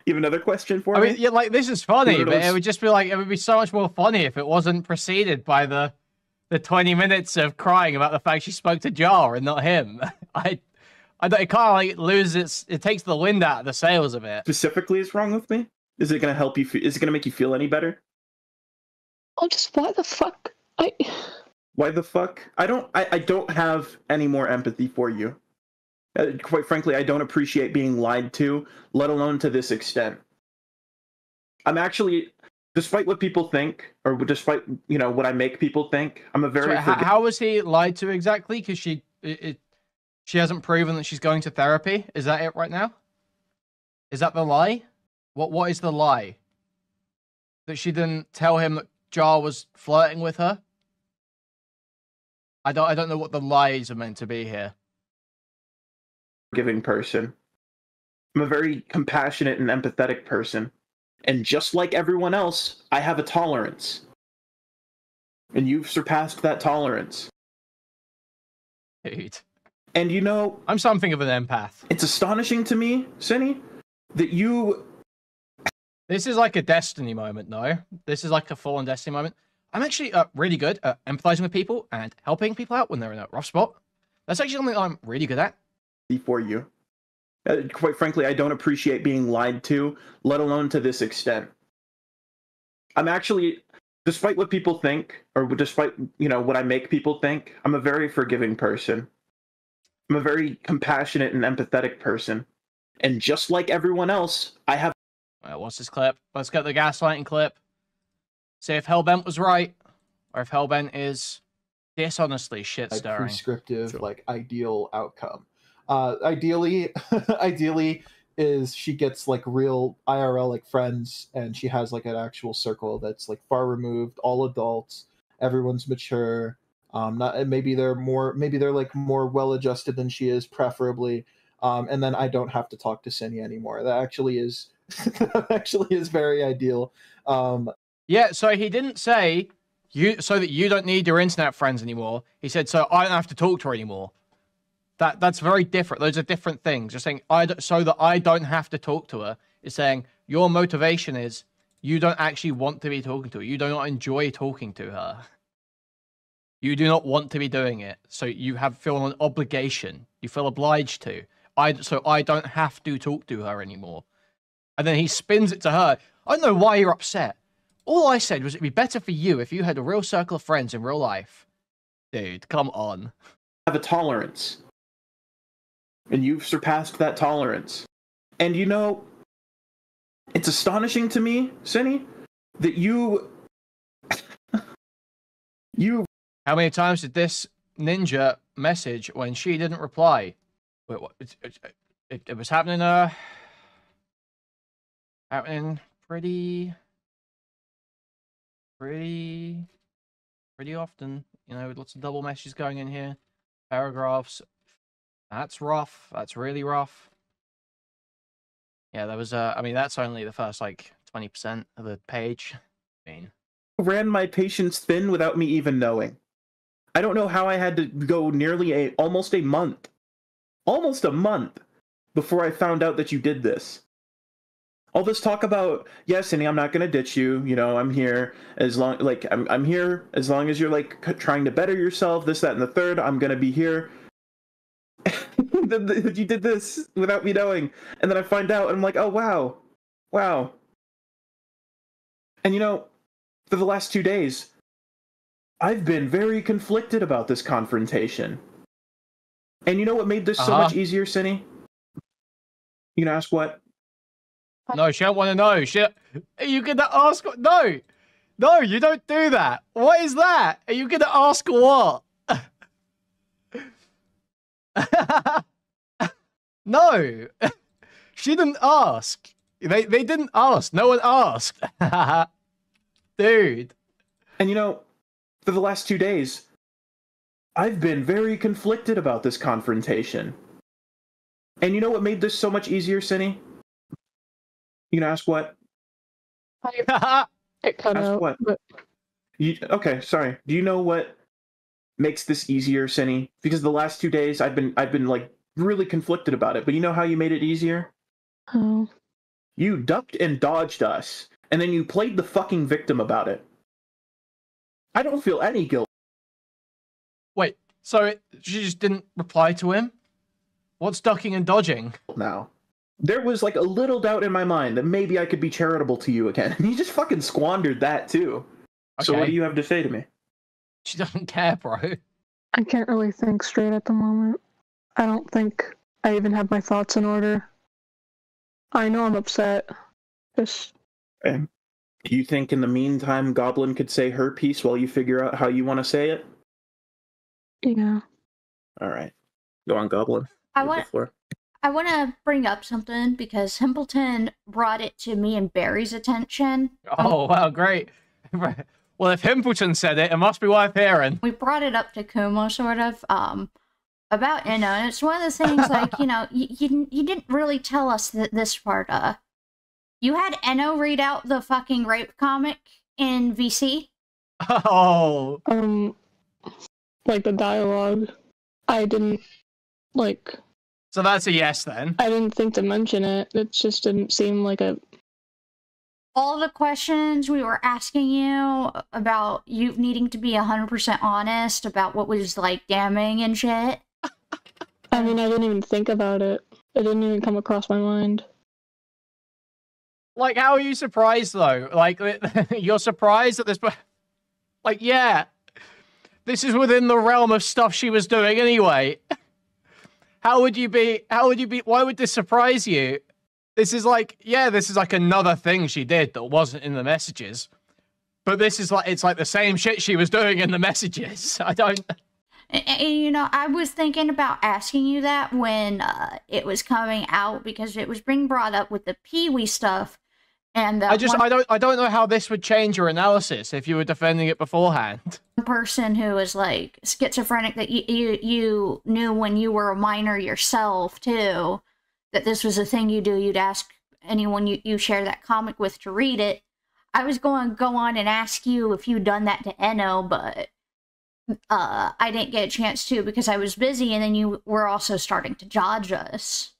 You have another question for me? I mean, yeah, like, this is funny, One of but those- it would just be like, it would be so much more funny if it wasn't preceded by the 20 minutes of crying about the fact she spoke to Jar and not him. I don't, it kind of like loses it takes the wind out of the sails a bit. Specifically is wrong with me? Is it going to help you? Is it going to make you feel any better? Oh, just why the fuck? Why the fuck? I don't have any more empathy for you. Quite frankly, I don't appreciate being lied to, let alone to this extent. I'm actually, despite what people think, or despite, what I make people think, I'm a very... So how was he lied to exactly? Because she hasn't proven that she's going to therapy. Is that it right now? Is that the lie? What is the lie? That she didn't tell him that Jar was flirting with her? I don't know what the lies are meant to be here. Forgiving person. I'm a very compassionate and empathetic person. And just like everyone else, I have a tolerance. And you've surpassed that tolerance. Dude. And I'm something of an empath. it's astonishing to me, Synny, that you... This is like a Destiny moment, no? This is like a full-on Destiny moment. I'm actually really good at empathizing with people and helping people out when they're in a rough spot. That's actually something I'm really good at. For you. Quite frankly, I don't appreciate being lied to, let alone to this extent. I'm actually, despite what people think, or despite, what I make people think, I'm a very forgiving person. I'm a very compassionate and empathetic person. And just like everyone else, I have... Well, what's this clip? Let's get the gaslighting clip. See if Hellbent was right, or if Hellbent is dishonestly shit-stirring. Prescriptive, ideal outcome. Ideally is she gets real IRL friends, and she has an actual circle that's far removed, all adults, everyone's mature. Maybe they're more well adjusted than she is, preferably. And then I don't have to talk to Synny anymore. That actually is very ideal. Yeah, so he didn't say so that you don't need your internet friends anymore. He said so I don't have to talk to her anymore. That's very different. Those are different things. Just saying so that I don't have to talk to her is saying your motivation is you don't actually want to be talking to her. You do not enjoy talking to her. You do not want to be doing it. So you feel an obligation. You feel obliged to. So I don't have to talk to her anymore. And then he spins it to her. I don't know why you're upset. All I said was it'd be better for you if you had a real circle of friends in real life. Dude, come on. Have a tolerance. And you've surpassed that tolerance. And it's astonishing to me, Synny, that you... How many times did this ninja message when she didn't reply? Wait, what? It was happening, happening pretty often, with lots of double messages going in here. Paragraphs. That's rough. That's really rough. Yeah, there was, that's only the first, 20% of the page. Ran my patience thin without me even knowing. I don't know how I had to go nearly almost a month before I found out that you did this. All this talk about, yes, Synny, I'm not gonna ditch you. I'm here as long, I'm here as long as you're trying to better yourself. This, that, and the third. I'm gonna be here. You did this without me knowing, and then I find out, and I'm like, oh wow. And for the last 2 days, I've been very conflicted about this confrontation. And you know what made this so much easier, Synny? You gonna ask what? No, she don't want to know. Are you gonna ask? No, you don't do that. What is that? Are you gonna ask what? No, she didn't ask. They didn't ask. No one asked. Dude. And for the last 2 days, I've been very conflicted about this confrontation. And you know what made this so much easier, Synny? You gonna ask what? It cut ask out. What? But... Okay, sorry. Do you know what makes this easier, Synny? Because the last 2 days I've been really conflicted about it. But you know how you made it easier? Oh. You ducked and dodged us, and then you played the fucking victim about it. I don't feel any guilt. Wait, so she just didn't reply to him? What's ducking and dodging? Now, there was a little doubt in my mind that maybe I could be charitable to you again, and you just fucking squandered that too. Okay. So what do you have to say to me? She doesn't care, bro. I can't really think straight at the moment. I don't think I even have my thoughts in order. I know I'm upset. Just... Okay. Do you think in the meantime Goblin could say her piece while you figure out how you want to say it? Yeah. Alright. Go on, Goblin. I want to bring up something because Himpleton brought it to me and Barry's attention. Oh, wow, great. Well, if Himpleton said it, it must be worth hearing. We brought it up to Kumo, sort of, about Enno, and it's one of the things, you didn't really tell us this part, you had Enno read out the fucking rape comic in VC? Oh. The dialogue. I didn't, So that's a yes, then? I didn't think to mention it. It just didn't seem like a... All the questions we were asking you about you needing to be 100% honest about what was, damning and shit. I mean, I didn't even think about it. It didn't even come across my mind. Like, how are you surprised though? Like, you're surprised at this, but like, yeah, this is within the realm of stuff she was doing anyway. How would you be? Why would this surprise you? This is like, yeah, this is like another thing she did that wasn't in the messages. But this is like, it's like the same shit she was doing in the messages. I don't... And, you know, I was thinking about asking you that when it was coming out, because it was being brought up with the Pee-wee stuff. And I don't know how this would change your analysis if you were defending it beforehand. Person who is like schizophrenic that you knew when you were a minor yourself too, that this was a thing you do. You'd ask anyone you share that comic with to read it. I was going to go on and ask you if you'd done that to Enno, but I didn't get a chance to because I was busy, and then you were also starting to judge us.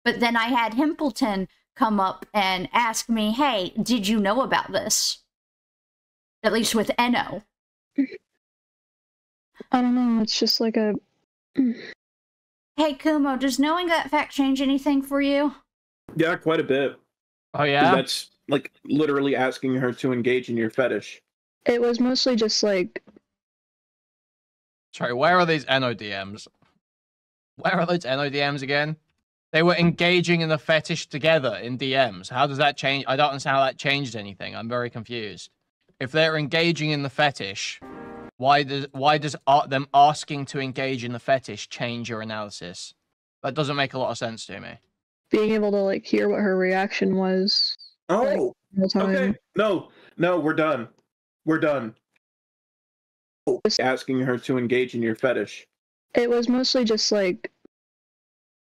But then I had Himpleton come up and ask me, hey, did you know about this? At least with Enno. I don't know, it's just like a... Hey, Kumo, does knowing that fact change anything for you? Yeah, quite a bit. Oh, yeah? That's like literally asking her to engage in your fetish. It was mostly just like... Sorry, where are these Enno DMs? Where are those Enno DMs again? They were engaging in the fetish together in DMs. How does that change? I don't understand how that changed anything. I'm very confused. If they're engaging in the fetish, why does them asking to engage in the fetish change your analysis? That doesn't make a lot of sense to me. Being able to like hear what her reaction was. Oh, the time. okay. No, we're done. We're done. Asking her to engage in your fetish. It was mostly just like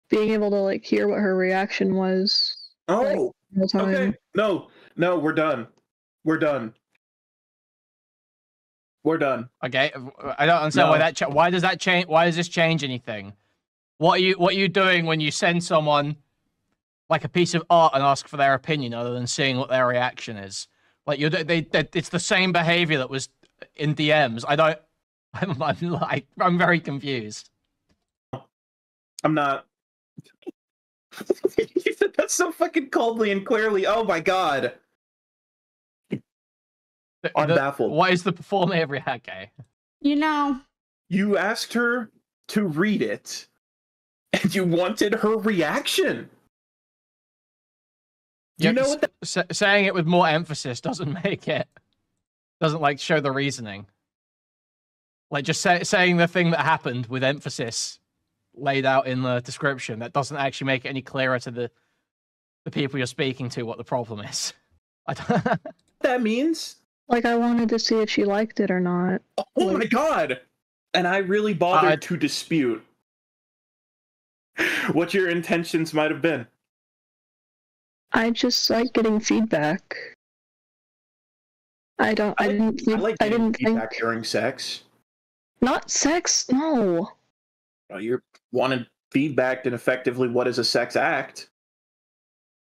being able to like hear what her reaction was. Oh, the time. okay. No, we're done. We're done. We're done. Okay, I don't understand why does that change? Why does this change anything? What are you doing when you send someone like a piece of art and ask for their opinion, other than seeing what their reaction is? Like it's the same behavior that was in DMs. I'm very confused. I'm not. You said that so fucking coldly and clearly. Oh my god. I'm baffled. What is the performing every okay? You know, you asked her to read it, and you wanted her reaction. You know what? Saying it with more emphasis doesn't make it. Doesn't like show the reasoning. Like just saying the thing that happened with emphasis laid out in the description, that doesn't actually make it any clearer to the people you're speaking to what the problem is. I don't... That means? Like, I wanted to see if she liked it or not. Oh my god! And I really bothered to dispute what your intentions might have been. I just like getting feedback. I didn't think during sex. Not sex, no. Well, you wanted feedback in effectively what is a sex act.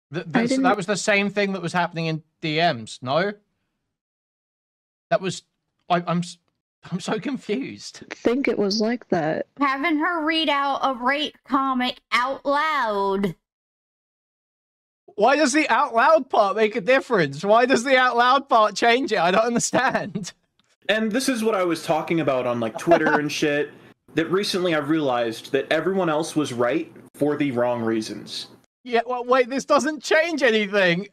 That was the same thing that was happening in DMs, no? That was... I'm so confused. I think it was like that. Having her read out a rape comic out loud. Why does the out loud part make a difference? Why does the out loud part change it? I don't understand. And this is what I was talking about on like Twitter and shit. That recently I've realized that everyone else was right for the wrong reasons. Yeah, well, wait, this doesn't change anything.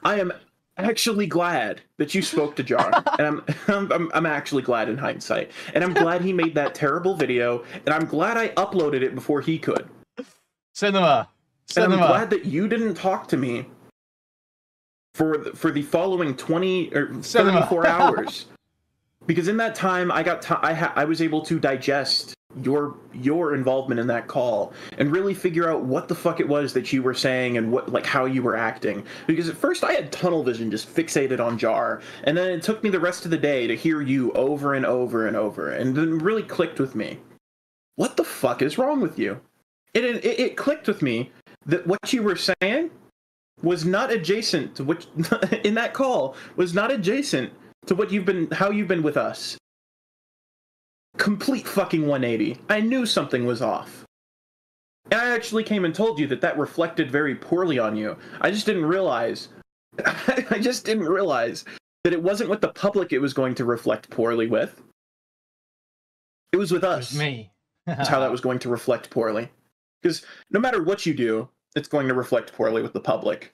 I am actually glad that you spoke to Jar, and I'm actually glad in hindsight, and I'm glad he made that terrible video, and I'm glad I uploaded it before he could. Cinema. And I'm glad that you didn't talk to me for the following 20 or 34 hours, because in that time I was able to digest your involvement in that call and really figure out what the fuck it was that you were saying and how you were acting. Because at first I had tunnel vision just fixated on Jar, and then it took me the rest of the day to hear you over and over and over, and then it really clicked with me. What the fuck is wrong with you? It clicked with me that what you were saying was not adjacent to what in that call was not adjacent to how you've been with us. Complete fucking 180. I knew something was off. I actually came and told you that that reflected very poorly on you. I just didn't realize. I just didn't realize that it wasn't with the public it was going to reflect poorly with. It was with us. It was me. That's how that was going to reflect poorly. Because no matter what you do, it's going to reflect poorly with the public.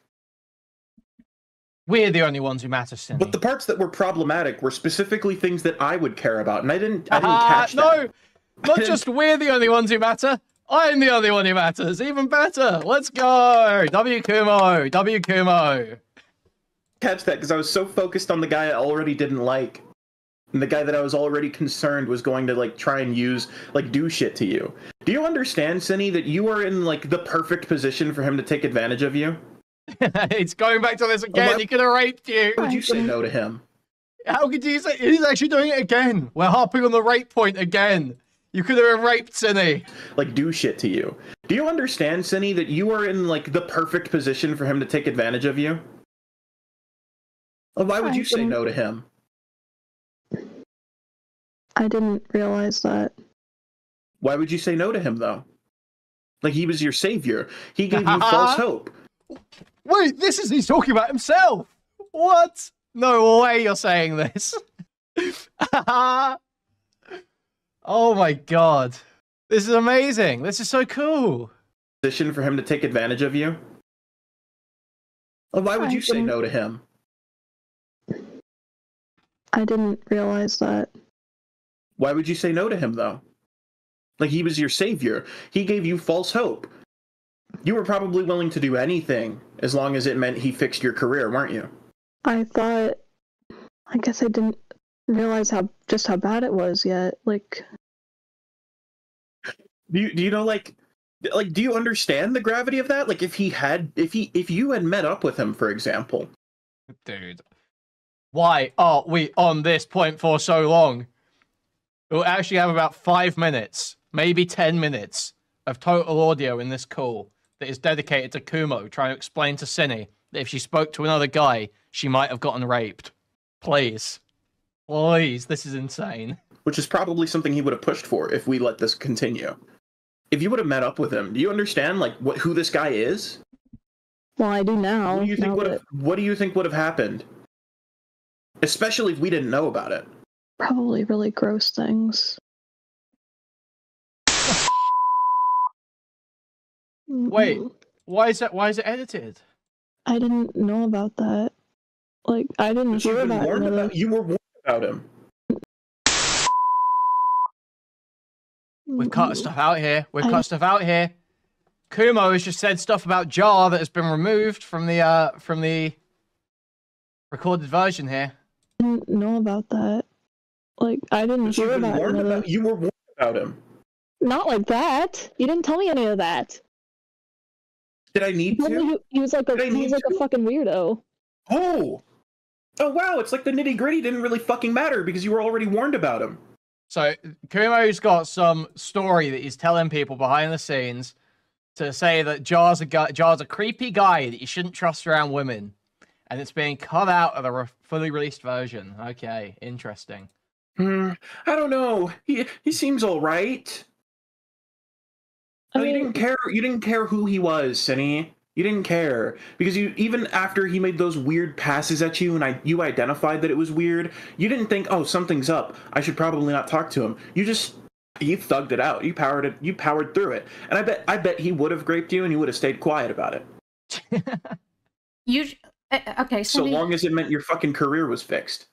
We're the only ones who matter, Cindy. But the parts that were problematic were specifically things that I would care about, and I didn't catch that. No, not just we're the only ones who matter. I'm the only one who matters. Even better. Let's go. W Kumo. W Kumo. Catch that because I was so focused on the guy I already didn't like. And the guy that I was already concerned was going to, like, try and use, like, do shit to you. Do you understand, Cinny, that you are in, like, the perfect position for him to take advantage of you? It's going back to this again. He could have raped you. How would you say no to him? How could you say he's actually doing it again? We're harping on the rape point again. You could have raped Cinny. Like, do shit to you. Do you understand, Cinny, that you are in, like, the perfect position for him to take advantage of you? Why would you say no to him? I didn't realize that. Why would you say no to him, though? Like, he was your savior. He gave you false hope. Wait, he's talking about himself. What? No way you're saying this. Oh my god. This is amazing. This is so cool. Position for him to take advantage of you? Why would you say no to him? I didn't realize that. Why would you say no to him, though? Like, he was your savior. He gave you false hope. You were probably willing to do anything as long as it meant he fixed your career, weren't you? I guess I didn't realize how bad it was yet. Like, do you know, like, do you understand the gravity of that? Like, if you had met up with him, for example. Dude. Why are we on this point for so long? We'll actually have about 5 minutes, maybe 10 minutes of total audio in this call that is dedicated to Kumo trying to explain to Cinny that if she spoke to another guy, she might have gotten raped. Please. Please, this is insane. Which is probably something he would have pushed for if we let this continue. If you would have met up with him, do you understand, like, who this guy is? Well, I do now. What do you think would have happened? Especially if we didn't know about it. Probably really gross things. Wait, why is it edited? I didn't know about that. Like, I didn't hear about it. You were warned about him. We've cut stuff out here. Kumo has just said stuff about Jar that has been removed from the recorded version here. I didn't know about that. Like, I didn't hear about it. You were warned about him. Not like that. You didn't tell me any of that. Did I need to? He was like a fucking weirdo. Oh wow! It's like the nitty gritty didn't really fucking matter because you were already warned about him. So Kumo's got some story that he's telling people behind the scenes to say that Jar's a creepy guy that you shouldn't trust around women, and it's being cut out of the fully released version. Okay, interesting. I don't know. He seems all right. No, you didn't care. You didn't care who he was, Cinny. You didn't care because even after he made those weird passes at you and you identified that it was weird, you didn't think, oh, something's up. I should probably not talk to him. You thugged it out. You powered through it. And I bet he would have graped you and you would have stayed quiet about it. Okay. So long as it meant your fucking career was fixed.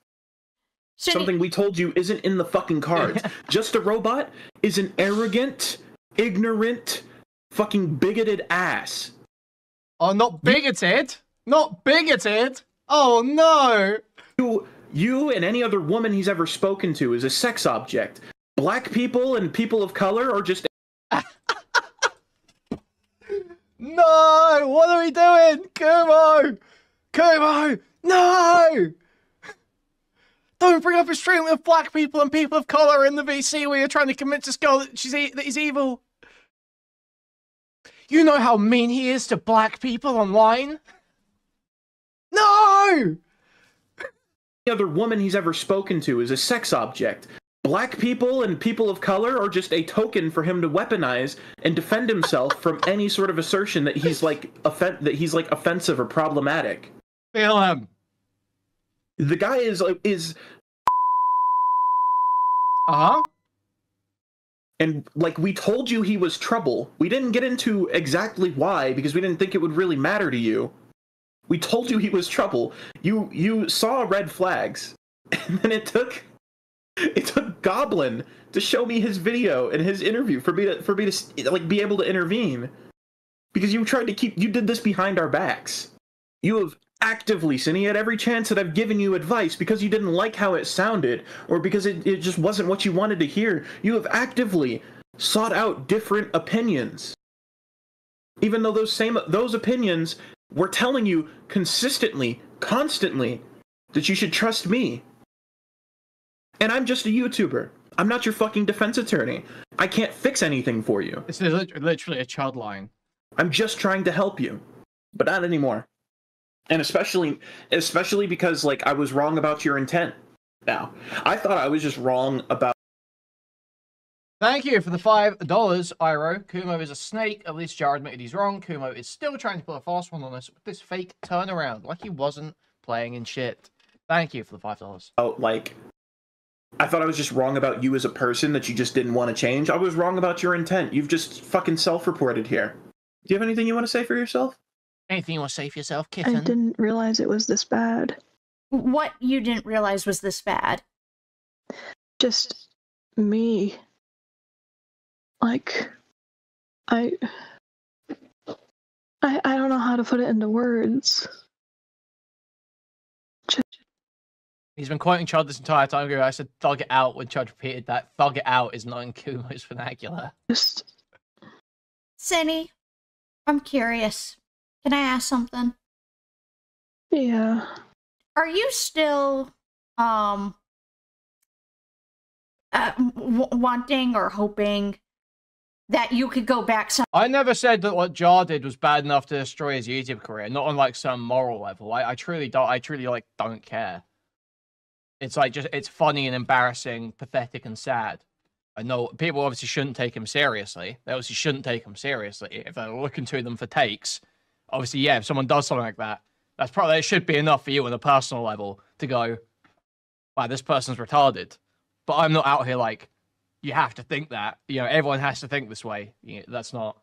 Something we told you isn't in the fucking cards. Just a Robot is an arrogant, ignorant, fucking bigoted ass. Oh, not bigoted! Not bigoted! Oh, no! You and any other woman he's ever spoken to is a sex object. Black people and people of color are just... No! What are we doing? Kumo! Kumo! No! Don't bring up a stream with black people and people of color in the VC where you're trying to convince this girl that he's evil. You know how mean he is to black people online? No! Any other woman he's ever spoken to is a sex object. black people and people of color are just a token for him to weaponize and defend himself from any sort of assertion that he's like offensive or problematic. Feel him. The guy is Uh-huh. and like we told you he was trouble. We didn't get into exactly why because we didn't think it would really matter to you. We told you he was trouble. You saw red flags, and then it took Goblin to show me his video and his interview for me to like be able to intervene, because you did this behind our backs. You have actively, Cinny, at every chance that I've given you advice because you didn't like how it sounded or because it just wasn't what you wanted to hear, you have actively sought out different opinions, even though those opinions were telling you consistently, constantly, that you should trust me. And I'm just a YouTuber. I'm not your fucking defense attorney. I can't fix anything for you. This is literally a child line. I'm just trying to help you, but not anymore. And especially because, like, I was wrong about your intent. Now, I thought I was just wrong about... Thank you for the $5, Iro. Kumo is a snake. At least Jared admitted he's wrong. Kumo is still trying to pull a fast one on us with this fake turnaround, like he wasn't playing in shit. Thank you for the $5. Oh, like, I thought I was just wrong about you as a person, that you just didn't want to change. I was wrong about your intent. You've just fucking self-reported here. Do you have anything you want to say for yourself? Anything you want to say for yourself, kitten? I didn't realize it was this bad. What you didn't realize was this bad? Just me. Like, I don't know how to put it into words. He's been quoting Chud this entire time ago. I said thug it out when Chud repeated that. Thug it out is not in Kumo's vernacular. Just... Cinny, I'm curious. Can I ask something? Yeah. Are you still, wanting or hoping that you could go back some... I never said that what Jar did was bad enough to destroy his YouTube career, not on like some moral level. I truly like don't care. It's like it's funny and embarrassing, pathetic and sad. I know people obviously shouldn't take him seriously. They obviously shouldn't take him seriously if they're looking to them for takes. Obviously, yeah, if someone does something like that, it should be enough for you on a personal level to go, wow, this person's retarded. But I'm not out here like, you have to think that. You know, everyone has to think this way. That's not...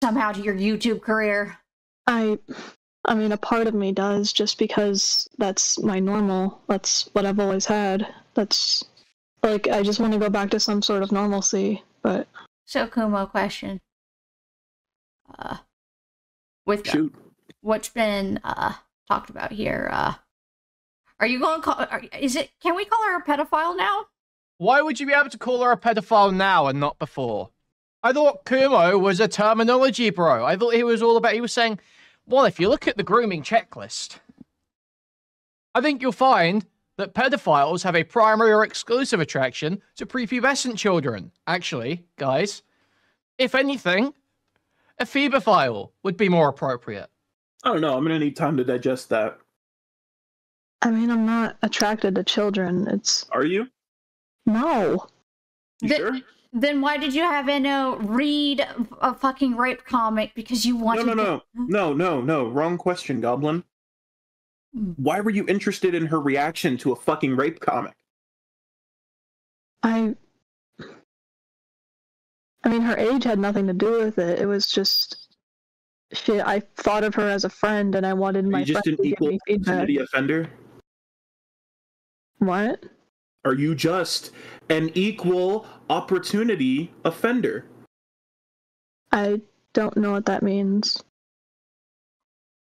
somehow to your YouTube career. I mean, a part of me does, just because that's my normal. That's what I've always had. That's, like, I just want to go back to some sort of normalcy, but... So, Kumo, question. With Shoot. What's been talked about here, are you going to call... can we call her a pedophile now? Why would you be able to call her a pedophile now and not before? I thought Kumo was a terminology bro. I thought he was all about... He was saying, well, if you look at the grooming checklist, I think you'll find that pedophiles have a primary or exclusive attraction to prepubescent children. Actually, guys, if anything, a phebophile would be more appropriate. I don't know. I'm going to need time to digest that. I mean, I'm not attracted to children. It's... Are you? No. You sure? Then why did you have Enno read a fucking rape comic because you wanted No. Wrong question, Goblin. Why were you interested in her reaction to a fucking rape comic? I mean, her age had nothing to do with it. It was just... I thought of her as a friend, and I wanted my friend to give me feedback. Are you just an equal opportunity offender? What? Are you just an equal opportunity offender? I don't know what that means.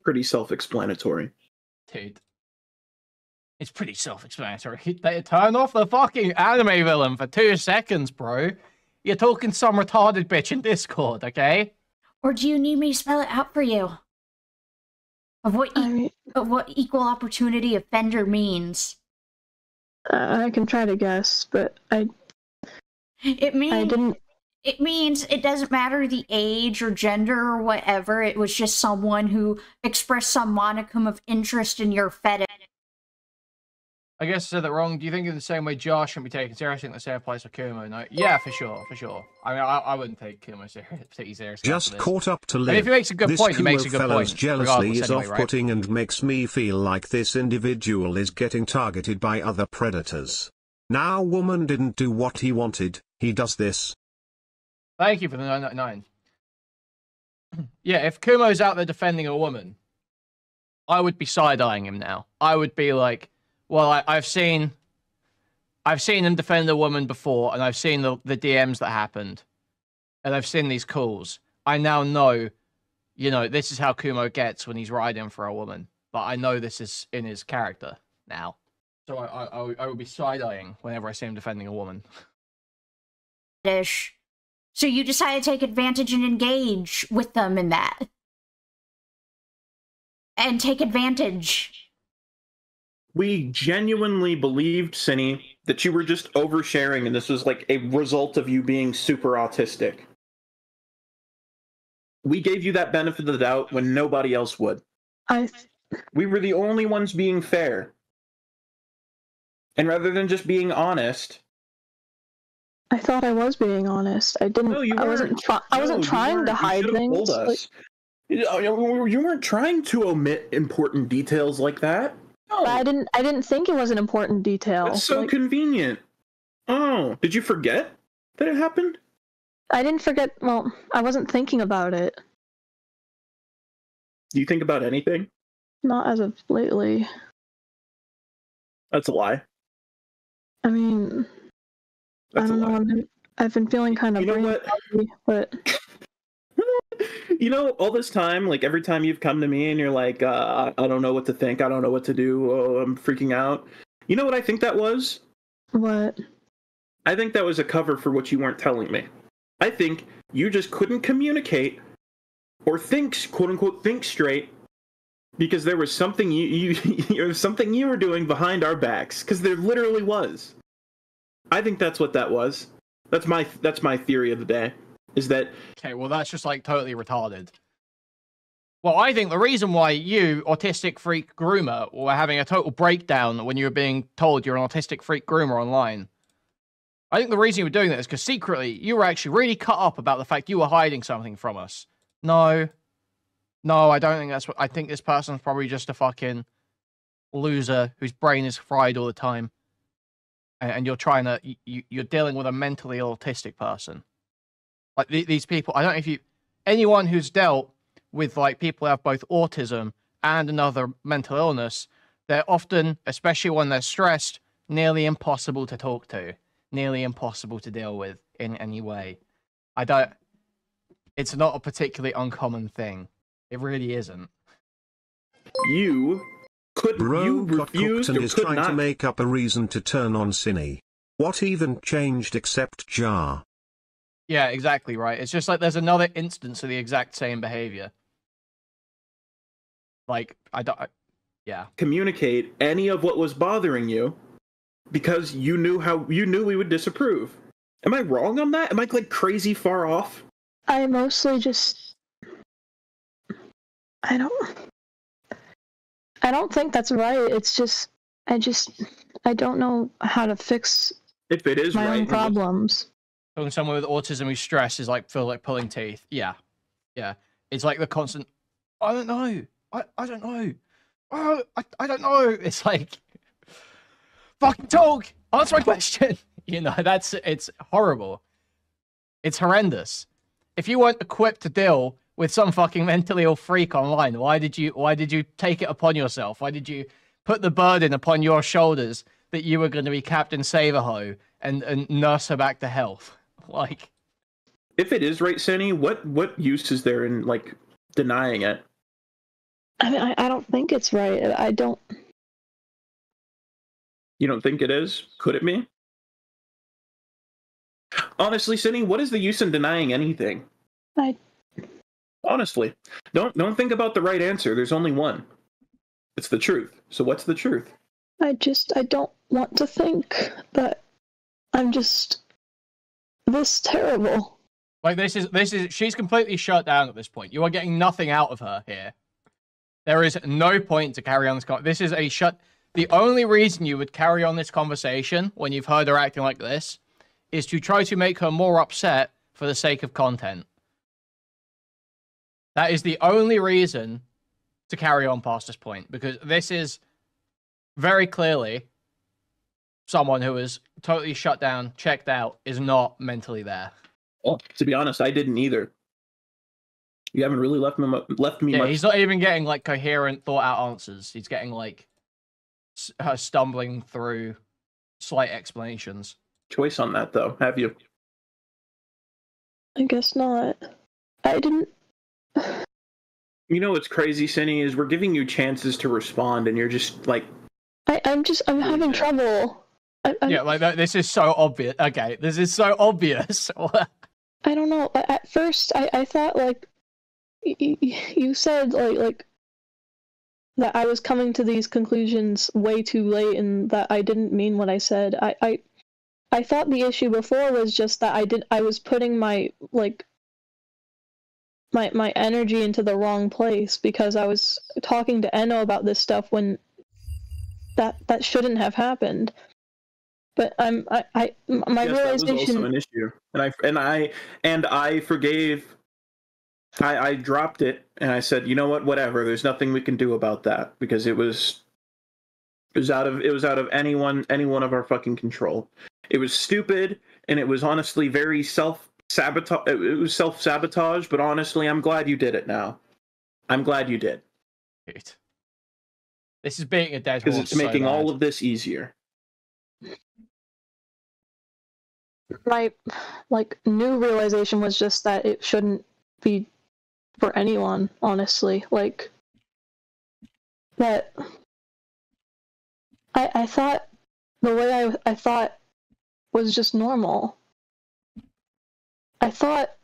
Pretty self-explanatory. Dude. It's pretty self-explanatory. They turn off the fucking anime villain for 2 seconds, bro. You're talking some retarded bitch in Discord, okay? Or do you need me to spell it out for you? Of what equal opportunity offender means? I can try to guess, but It means it doesn't matter the age or gender or whatever. It was just someone who expressed some modicum of interest in your fetish. I guess I said that wrong. Do you think in the same way Josh shouldn't be taken seriously in the same place with Kumo? No. Yeah, for sure, for sure. I mean, I wouldn't take Kumo particularly seriously. Just caught up to And live. if he makes a good This point, he Kumo makes a good fellow's point. jealousy is Anyway, off-putting right? and makes me feel like this individual is getting targeted by other predators. Now woman didn't do what he wanted, he does this. Thank you for the 999. Yeah, if Kumo's out there defending a woman, I would be side-eyeing him now. I would be like, well, I've seen him defend a woman before, and I've seen the DMs that happened, and I've seen these calls. I now know, you know, this is how Kumo gets when he's riding for a woman. But I know this is in his character now. So I would be side-eyeing whenever I see him defending a woman. Dish. So you decided to take advantage and engage with them in that. And take advantage. We genuinely believed, Synny, that you were just oversharing and this was like a result of you being super autistic. We gave you that benefit of the doubt when nobody else would. We were the only ones being fair. And rather than just being honest... I thought I was being honest. I didn't. No, you I weren't. wasn't trying to hide things. Told us. You weren't trying to omit important details like that. No. I didn't think it was an important detail. That's so convenient. Oh, did you forget that it happened? I didn't forget. Well, I wasn't thinking about it. Do you think about anything? Not as of lately. That's a lie. I mean, That's I don't know. I've been feeling kind of brain foggy, but you know, all this time, like every time you've come to me and you're like, I don't know what to think, I don't know what to do, oh, I'm freaking out. You know what I think that was? What? I think that was a cover for what you weren't telling me. I think you just couldn't communicate or think, quote unquote, think straight because there was something something you were doing behind our backs. Because there literally was. I think that's what that was. That's my theory of the day. Is that... Okay, well, that's just, like, totally retarded. Well, I think the reason why you, autistic freak groomer, were having a total breakdown when you were being told you're an autistic freak groomer online, I think the reason you were doing that is because secretly you were actually really cut up about the fact you were hiding something from us. No, I don't think that's what... I think this person's probably just a fucking loser whose brain is fried all the time. And you're trying to... You're dealing with a mentally autistic person. Like, these people... I don't know if you... Anyone who's dealt with, like, people who have both autism and another mental illness, they're often, especially when they're stressed, nearly impossible to talk to. Nearly impossible to deal with in any way. It's not a particularly uncommon thing. It really isn't. You couldn't. Bro you got refused cooked and or is could trying not. to make up a reason to turn on Synny. What even changed except Jar? Yeah, exactly right. It's just like there's another instance of the exact same behavior. Like, yeah. Communicate any of what was bothering you because you knew we would disapprove. Am I wrong on that? Am I like crazy far off? I mostly just... I don't think that's right. It's just... I don't know how to fix If it is my right, own problems. Talking to someone with autism who's stressed is like feel like pulling teeth. Yeah. It's like the constant. I don't know. I don't know. Oh, I don't know. It's like fucking talk. Answer my question. You know, it's horrible. It's horrendous. If you weren't equipped to deal with some fucking mentally ill freak online, why did you take it upon yourself? Why did you put the burden upon your shoulders that you were going to be Captain Save-A-Ho and nurse her back to health? Like, if it is right, Synny, what use is there in like denying it? I mean, I don't think it's right. I don't... You don't think it is? Could it be? Honestly, Synny, what is the use in denying anything? Honestly, don't think about the right answer. There's only one. It's the truth. So what's the truth? I don't want to think that I'm just this terrible. Like this is she's completely shut down at this point. You are getting nothing out of her here. There is no point to carry on this. This is a shut. the only reason you would carry on this conversation when you've heard her acting like this is to try to make her more upset for the sake of content. That is the only reason to carry on past this point, because this is very clearly someone who is totally shut down, checked out, is not mentally there. Well, to be honest, I didn't either. You haven't really left me Yeah, much. he's not even getting like coherent, thought out answers. He's getting like stumbling through slight explanations. Choice on that, though, have you? I guess not. I didn't. You know what's crazy, Cinny, is we're giving you chances to respond, and you're just like... I'm having trouble. Yeah, like this is so obvious. Okay, this is so obvious. I don't know. At first, I thought, like, you said, like, that I was coming to these conclusions way too late, and that I didn't mean what I said. I thought the issue before was just that I was putting my energy into the wrong place, because I was talking to Enno about this stuff when that shouldn't have happened. But my realization... that was also an issue, and I forgave. I dropped it, and I said, you know what, whatever. There's nothing we can do about that, because it was out of any one of our fucking control. It was stupid, and it was honestly very self-sabotage. It was self-sabotage, but honestly, I'm glad you did it now. I'm glad you did. Dude. This is being a dead horse. Because it's making all of this easier. My new realization was just that it shouldn't be for anyone, honestly. Like, that I thought the way I thought was just normal. I thought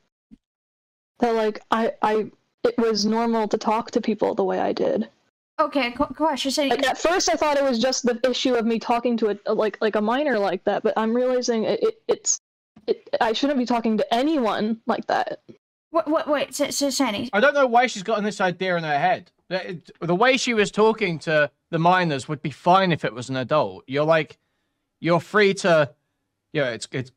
that, like, it was normal to talk to people the way I did. Okay, question. So like, at first I thought it was just the issue of me talking to a minor like that, but I'm realizing I shouldn't be talking to anyone like that. Wait, so Shani. I don't know why she's gotten this idea in her head. The way she was talking to the minors would be fine if it was an adult. You're free to, it's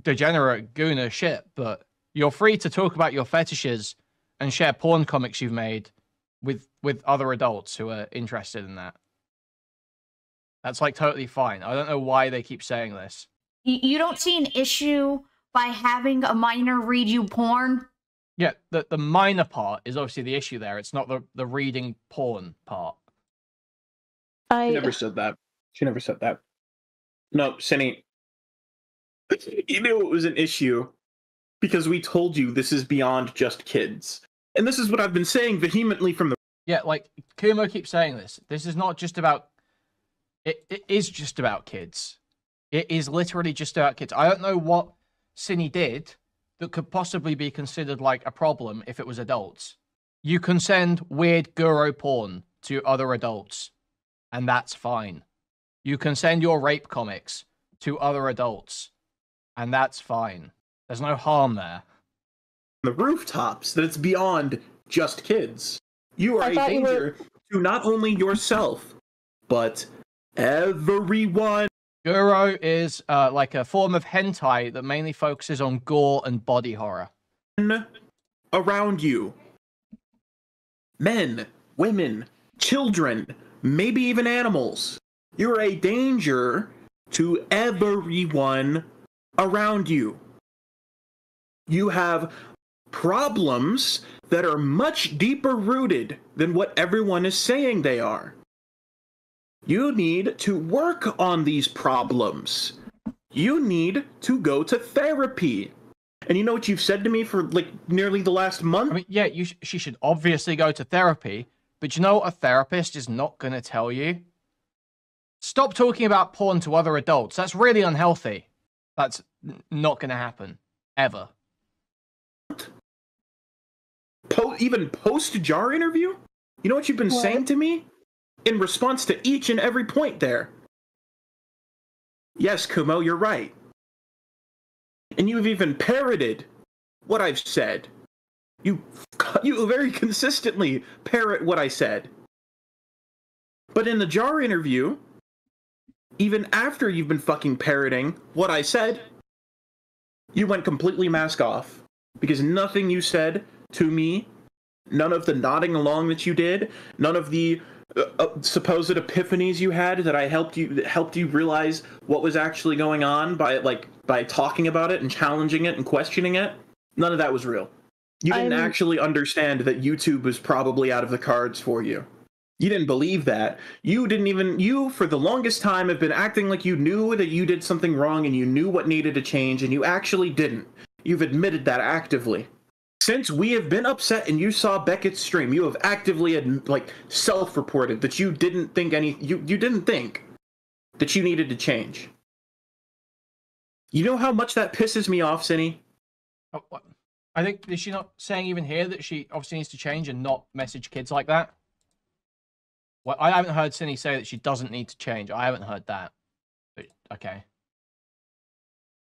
degenerate gooner shit, but you're free to talk about your fetishes and share porn comics you've made with other adults who are interested in that. That's like totally fine. I don't know why they keep saying this. You don't see an issue by having a minor read you porn? Yeah, the minor part is obviously the issue there. It's not the reading porn part. She never said that. She never said that. No, Cinny, you knew it was an issue because we told you this is beyond just kids. And this is what I've been saying vehemently from the... Yeah, like, Kumo keeps saying this. This is not just about... It is just about kids. It is literally just about kids. I don't know what Cinny did that could possibly be considered like a problem if it was adults. You can send weird guru porn to other adults, and that's fine. You can send your rape comics to other adults, and that's fine. There's no harm there. The rooftops, that it's beyond just kids. You are a danger to not only yourself, but everyone. Guru is like a form of hentai that mainly focuses on gore and body horror. Around you. Men, women, children, maybe even animals. You're a danger to everyone around you. You have problems that are much deeper rooted than what everyone is saying they are. You need to work on these problems. You need to go to therapy. And you know what you've said to me for like nearly the last month? I mean, yeah, she should obviously go to therapy, but you know what a therapist is not going to tell you? Stop talking about porn to other adults. That's really unhealthy. That's not going to happen. Ever. Even post-jar interview? You know what you've been saying to me? In response to each and every point there. Yes, Kumo, you're right. And you've even parroted what I've said. You very consistently parrot what I said. But in the jar interview, even after you've been fucking parroting what I said, you went completely mask off. Because nothing you said to me, none of the nodding along that you did, none of the supposed epiphanies you had that I helped you realize what was actually going on by talking about it and challenging it and questioning it, none of that was real. You didn't actually understand that YouTube was probably out of the cards for you. You didn't believe that. You, for the longest time, have been acting like you knew that you did something wrong and you knew what needed to change, and you actually didn't. You've admitted that actively. Since we have been upset and you saw Beckett's stream, you have actively, self-reported that you didn't think you didn't think that you needed to change. You know how much that pisses me off, Cinny? Oh, what? I think, is she not saying even here that she obviously needs to change and not message kids like that? Well, I haven't heard Cinny say that she doesn't need to change. I haven't heard that. But, okay.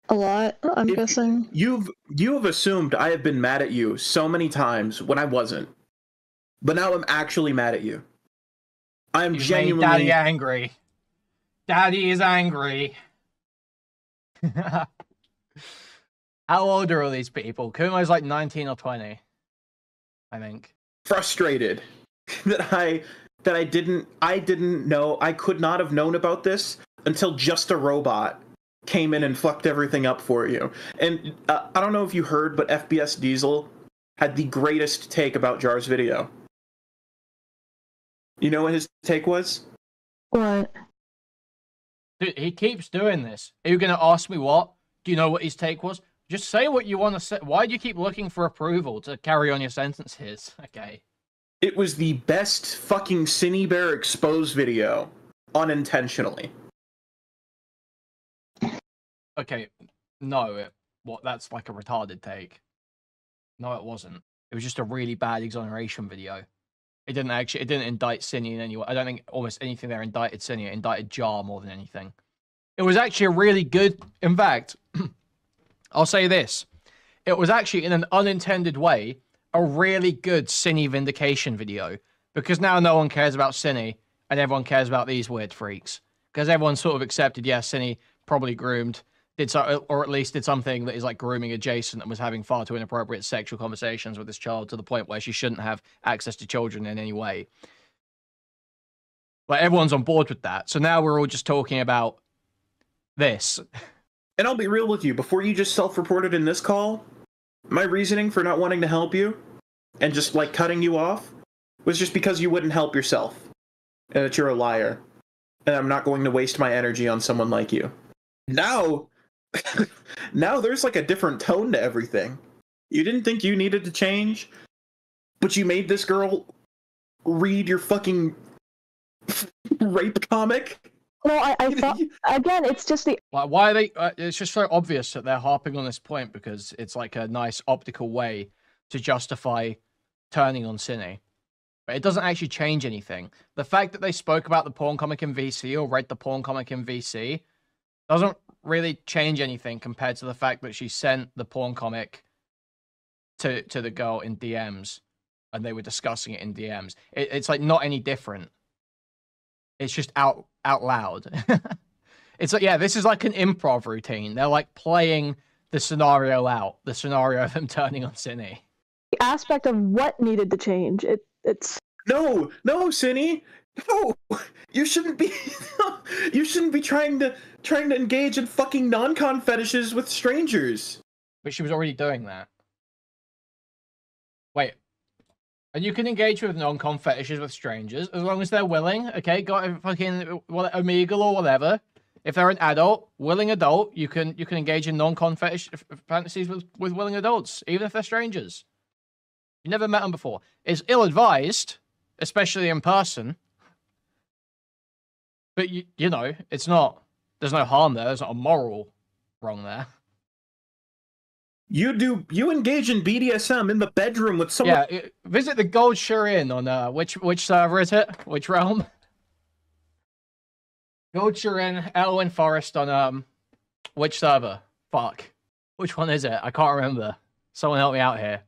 A lot, I'm guessing. You have assumed I have been mad at you so many times when I wasn't. But now I'm actually mad at you. I'm genuinely... Daddy angry. Daddy is angry. How old are all these people? Kumo's like 19 or 20, I think. Frustrated that I didn't know, I could not have known about this until Just a Robot came in and fucked everything up for you. And I don't know if you heard, but FBS Diesel had the greatest take about Jar's video. You know what his take was? What? Dude, he keeps doing this. Are you going to ask me what? Do you know what his take was? Just say what you want to say. Why do you keep looking for approval to carry on your sentences? Okay. It was the best fucking Synnibear exposed video, unintentionally. Okay, no, that's like a retarded take. No, it wasn't. It was just a really bad exoneration video. It didn't indict Cinny in any way. I don't think almost anything there indicted Cinny. It indicted Jar more than anything. It was actually a really good, in fact, I'll say this. It was actually, in an unintended way, a really good Cinny vindication video. Because now no one cares about Cinny, and everyone cares about these weird freaks. Because everyone sort of accepted, yeah, Cinny probably groomed, or at least did something that is like grooming adjacent and was having far too inappropriate sexual conversations with this child to the point where she shouldn't have access to children in any way. Like, everyone's on board with that. So now we're all just talking about this. And I'll be real with you, before you just self-reported in this call, my reasoning for not wanting to help you and just, like, cutting you off was just because you wouldn't help yourself. And that you're a liar. And I'm not going to waste my energy on someone like you. Now, now there's, like, a different tone to everything. You didn't think you needed to change, but you made this girl read your fucking rape comic? No, I thought, again, it's just the... Why are they... it's just so obvious that they're harping on this point because it's like a nice optical way to justify turning on Cinny. But it doesn't actually change anything. The fact that they spoke about the porn comic in VC or read the porn comic in VC doesn't really change anything compared to the fact that she sent the porn comic to the girl in DMs and they were discussing it in DMs. It's like not any different. It's just out loud. It's like, yeah, this is like an improv routine. They're like playing the scenario out, the scenario of them turning on Cinny. The aspect of what needed to change. It's no, Cinny, no. You shouldn't be. You shouldn't be trying to engage in fucking non-con fetishes with strangers. But she was already doing that. Wait. And you can engage with non-con fetishes with strangers as long as they're willing. Okay, got a fucking Omegle or whatever. If they're an adult, willing adult, you can engage in non-con fetish fantasies with willing adults, even if they're strangers. You never met them before. It's ill-advised, especially in person. But you know, it's not. There's no harm there. There's not a moral wrong there. You engage in BDSM in the bedroom with someone. Yeah, visit the Gold Shurin on which server is it? Which realm? Gold Shurin, Elwyn Forest on which server? Fuck. Which one is it? I can't remember. Someone help me out here.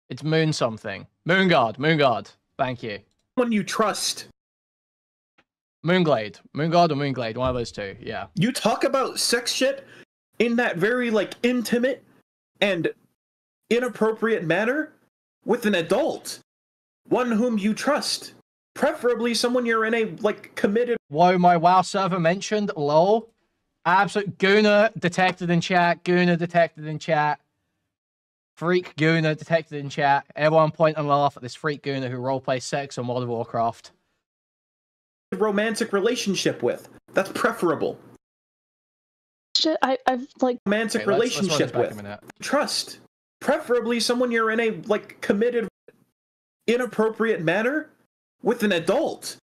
It's Moon something. Moonguard. Thank you. Someone you trust. Moonglade. Moongard or Moonglade, one of those two, yeah. You talk about sex shit in that very, like, intimate and inappropriate manner with an adult. One whom you trust. Preferably someone you're in a, like, committed... Whoa, my WoW server mentioned, lol. Absolute Guna detected in chat. Guna detected in chat. Freak Guna detected in chat. Everyone point and laugh at this freak Guna who roleplays sex on World of Warcraft. Romantic relationship with. That's preferable. Shit, I've like Romantic relationship with. Trust. Preferably someone you're in a, like, committed, inappropriate manner with an adult.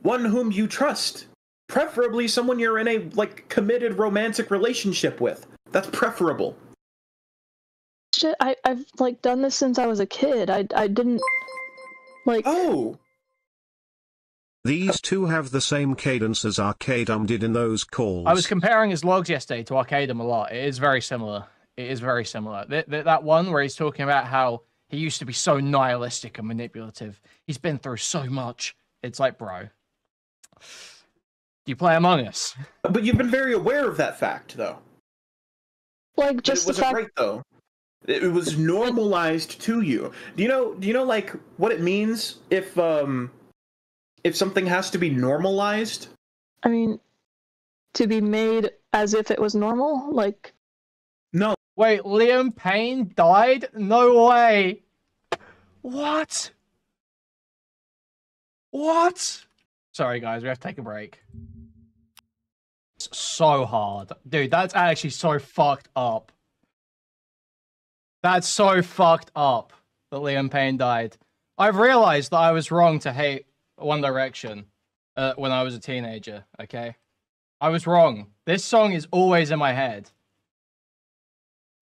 One whom you trust. Preferably someone you're in a, like, committed romantic relationship with. That's preferable. shit, I've like done this since I was a kid. I didn't like. Oh. These two have the same cadence as Arcadum did in those calls. I was comparing his logs yesterday to Arcadum a lot. It is very similar. It is very similar. That one where he's talking about how he used to be so nihilistic and manipulative. He's been through so much. It's like, bro, do you play Among Us? But you've been very aware of that fact, though. Like, just it wasn't right, though. It was normalized to you. Do you know, like, what it means if something has to be normalized? I mean, to be made as if it was normal? Like... No. Wait, Liam Payne died? No way! What? What? Sorry, guys, we have to take a break. It's so hard. Dude, that's actually so fucked up. That's so fucked up that Liam Payne died. I've realized that I was wrong to hate One Direction when I was a teenager, okay? I was wrong. This song is always in my head.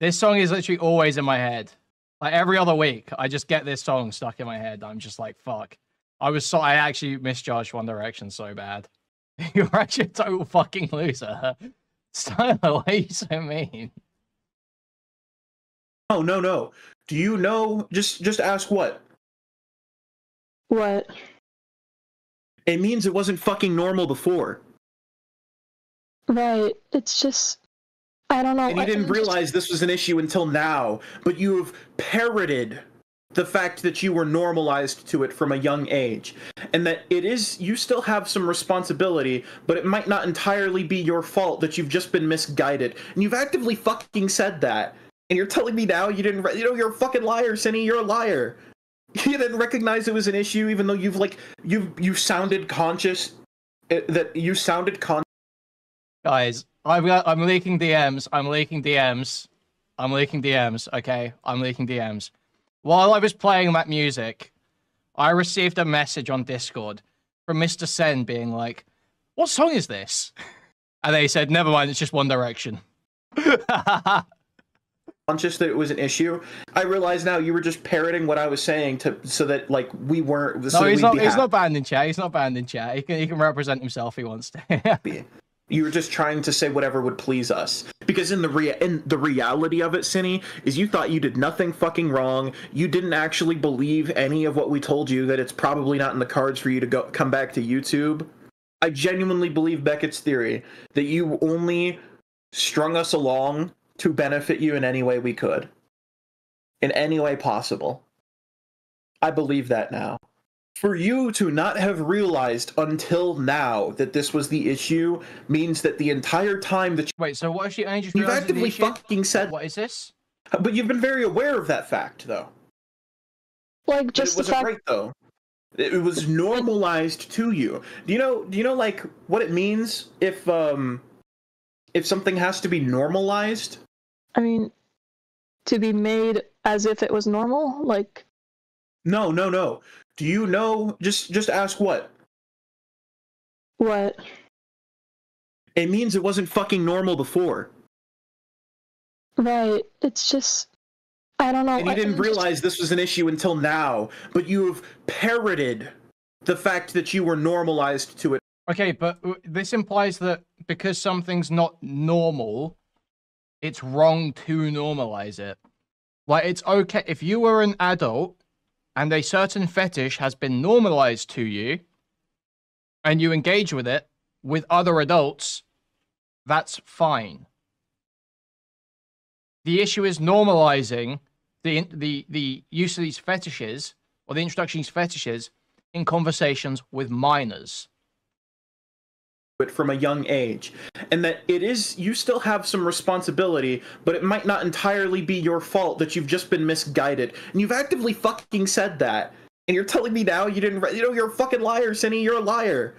This song is literally always in my head. Like, every other week, I just get this song stuck in my head. I'm just like, fuck. I actually misjudged One Direction so bad. You're actually a total fucking loser. Styler, why are you so mean? Oh, no. Do you know? Just ask what? What? It means it wasn't fucking normal before. Right. It's just... I don't know. And you didn't realize this was an issue until now, but you've parroted the fact that you were normalized to it from a young age. And that it is, you still have some responsibility, but it might not entirely be your fault that you've just been misguided. And you've actively fucking said that. And you're telling me now you didn't, you're a fucking liar, Synny, you're a liar. You didn't recognize it was an issue, even though you sounded conscious, that you sounded conscious. Guys, I'm leaking DMs. I'm leaking DMs. Okay, I'm leaking DMs. While I was playing that music, I received a message on Discord from Mr. Sen being like, "What song is this?" And they said, "Never mind, it's just One Direction." Conscious that it was an issue. I realize now you were just parroting what I was saying so that, like, we weren't. No, he's not banned in chat. He's not banned in chat. He can represent himself if he wants to. You were just trying to say whatever would please us. Because in the reality of it, Synny, is you thought you did nothing fucking wrong. You didn't actually believe any of what we told you, that it's probably not in the cards for you to come back to YouTube. I genuinely believe Beckett's theory that you only strung us along to benefit you in any way we could. In any way possible. I believe that now. For you to not have realized until now that this was the issue means that the entire time that Wait, so what if you just you've actively fucking said... What is this? But you've been very aware of that fact, though. Like, just it wasn't right, though. It was normalized to you. Do you know, like, what it means if something has to be normalized? I mean, to be made as if it was normal? Like... No. Do you know? Just ask what? What? It means it wasn't fucking normal before. Right. It's just... I don't know. And you didn't realize this was an issue until now, but you've parroted the fact that you were normalized to it. Okay, but this implies that because something's not normal, it's wrong to normalize it. Like, it's okay if you were an adult and a certain fetish has been normalized to you, and you engage with it with other adults, that's fine. The issue is normalizing the use of these fetishes, or the introduction of these fetishes, in conversations with minors. But from a young age, and that it is, you still have some responsibility, but it might not entirely be your fault that you've just been misguided, and you've actively fucking said that, and you're telling me now you didn't, you're a fucking liar, Cinny, you're a liar.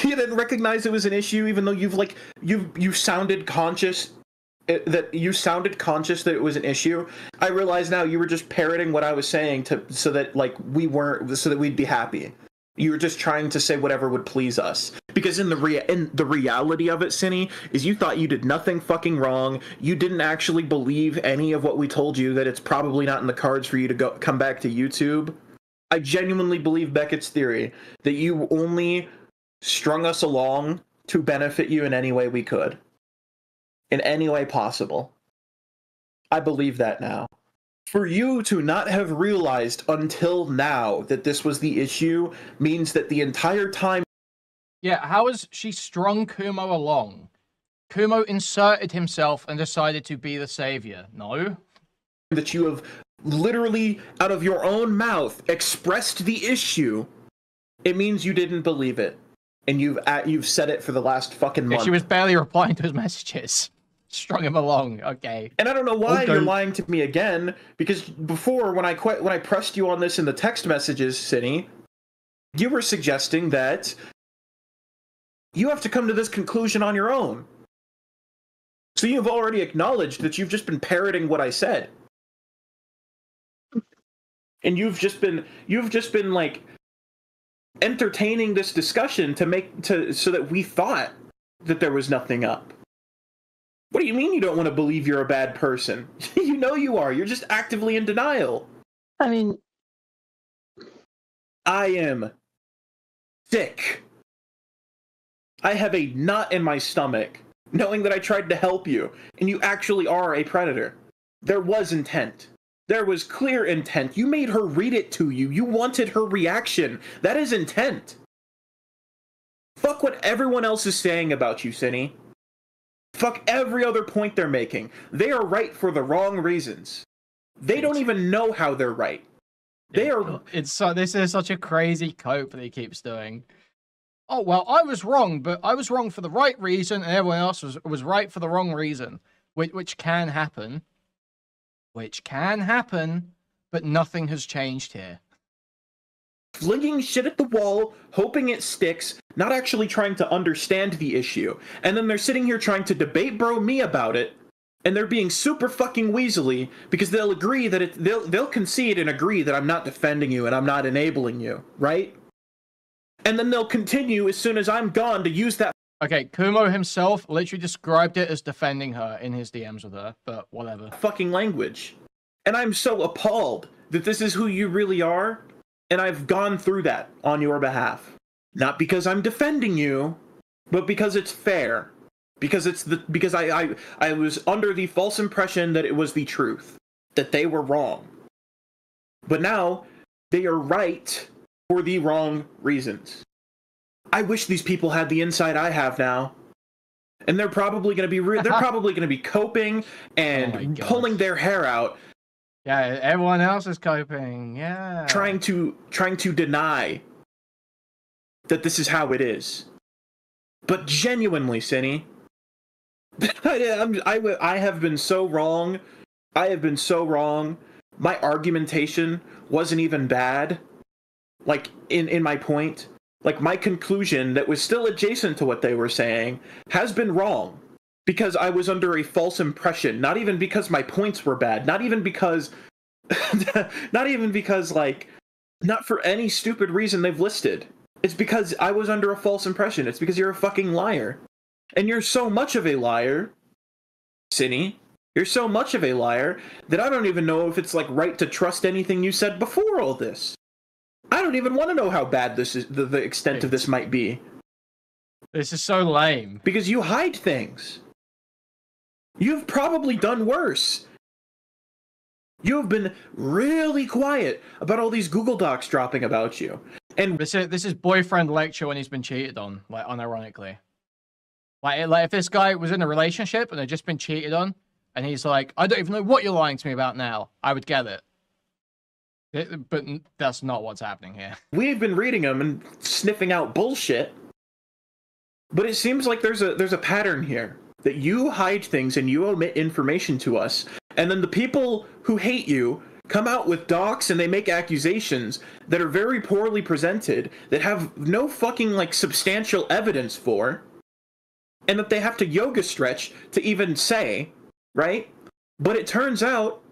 You didn't recognize it was an issue, even though you sounded conscious that it was an issue. I realize now you were just parroting what I was saying so that we'd be happy. You were just trying to say whatever would please us. Because in the reality of it, Cinny, is you thought you did nothing fucking wrong. You didn't actually believe any of what we told you, that it's probably not in the cards for you to come back to YouTube. I genuinely believe Beckett's theory that you only strung us along to benefit you in any way we could. In any way possible. I believe that now. For you to not have realized until now that this was the issue means that the entire time... Yeah, how has she strung Kumo along? Kumo inserted himself and decided to be the savior. No? That you have literally, out of your own mouth, expressed the issue, it means you didn't believe it. And you've said it for the last fucking month. Yeah, she was barely replying to his messages. Strung him along, okay. And I don't know why you're lying to me again, because before, when I pressed you on this in the text messages, Cinny, you were suggesting that you have to come to this conclusion on your own. So you've already acknowledged that you've just been parroting what I said. And you've just been like entertaining this discussion so that we thought that there was nothing up. What do you mean you don't want to believe you're a bad person? You know you are. You're just actively in denial. I mean... I am sick. I have a knot in my stomach, knowing that I tried to help you, and you actually are a predator. There was intent. There was clear intent. You made her read it to you. You wanted her reaction. That is intent. Fuck what everyone else is saying about you, Cinny. Fuck every other point they're making. They are right for the wrong reasons. They don't even know how they're right. They are... This is such a crazy cope that he keeps doing. Oh, well, I was wrong, but I was wrong for the right reason, and everyone else was right for the wrong reason. Which can happen. Which can happen, but nothing has changed here. Flinging shit at the wall, hoping it sticks, not actually trying to understand the issue. And then they're sitting here trying to debate bro me about it, and they're being super fucking weaselly because they'll agree that they'll concede and agree that I'm not defending you and I'm not enabling you, right? And then they'll continue as soon as I'm gone to use that. Okay, Kumo himself literally described it as defending her in his DMs with her, but whatever. Fucking language. And I'm so appalled that this is who you really are. And I've gone through that on your behalf. Not because I'm defending you, but because it's fair. Because I was under the false impression that it was the truth. That they were wrong. But now, they are right for the wrong reasons. I wish these people had the insight I have now. And they're probably going to be coping and pulling their hair out. Yeah, everyone else is coping. Yeah. Trying to deny that this is how it is. But genuinely, Cinny, I have been so wrong. I have been so wrong. My argumentation wasn't even bad. Like, in my point. Like, my conclusion that was still adjacent to what they were saying has been wrong. Because I was under a false impression. Not even because my points were bad. Not even because, like, not for any stupid reason they've listed. It's because I was under a false impression. It's because you're a fucking liar. And you're so much of a liar, Cinny. You're so much of a liar that I don't even know if it's, like, right to trust anything you said before all this. I don't even want to know how bad this is, the extent of this might be. This is so lame. Because you hide things. You've probably done worse. You have been really quiet about all these Google Docs dropping about you. And This is boyfriend lecture when he's been cheated on, like unironically. Like if this guy was in a relationship and had just been cheated on, and he's like, I don't even know what you're lying to me about now, I would get it. But that's not what's happening here. we've been reading them and sniffing out bullshit. But it seems like there's a pattern here that you hide things and you omit information to us, and then the people who hate you come out with docs and they make accusations that are very poorly presented, that have no fucking like substantial evidence for, and that they have to yoga stretch to even say, right? But it turns out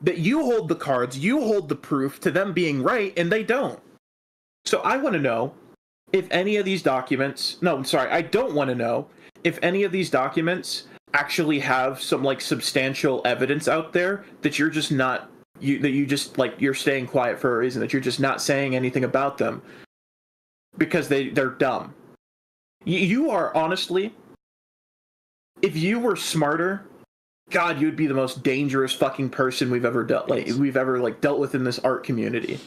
that you hold the cards, you hold the proof to them being right, and they don't. So I want to know if any of these documents, no, I'm sorry, I don't want to know if any of these documents actually have some like substantial evidence out there that you're just not, you're staying quiet for a reason, that you're just not saying anything about them because they're dumb. You are honestly, if you were smarter, God, you'd be the most dangerous fucking person we've ever dealt with in this art community.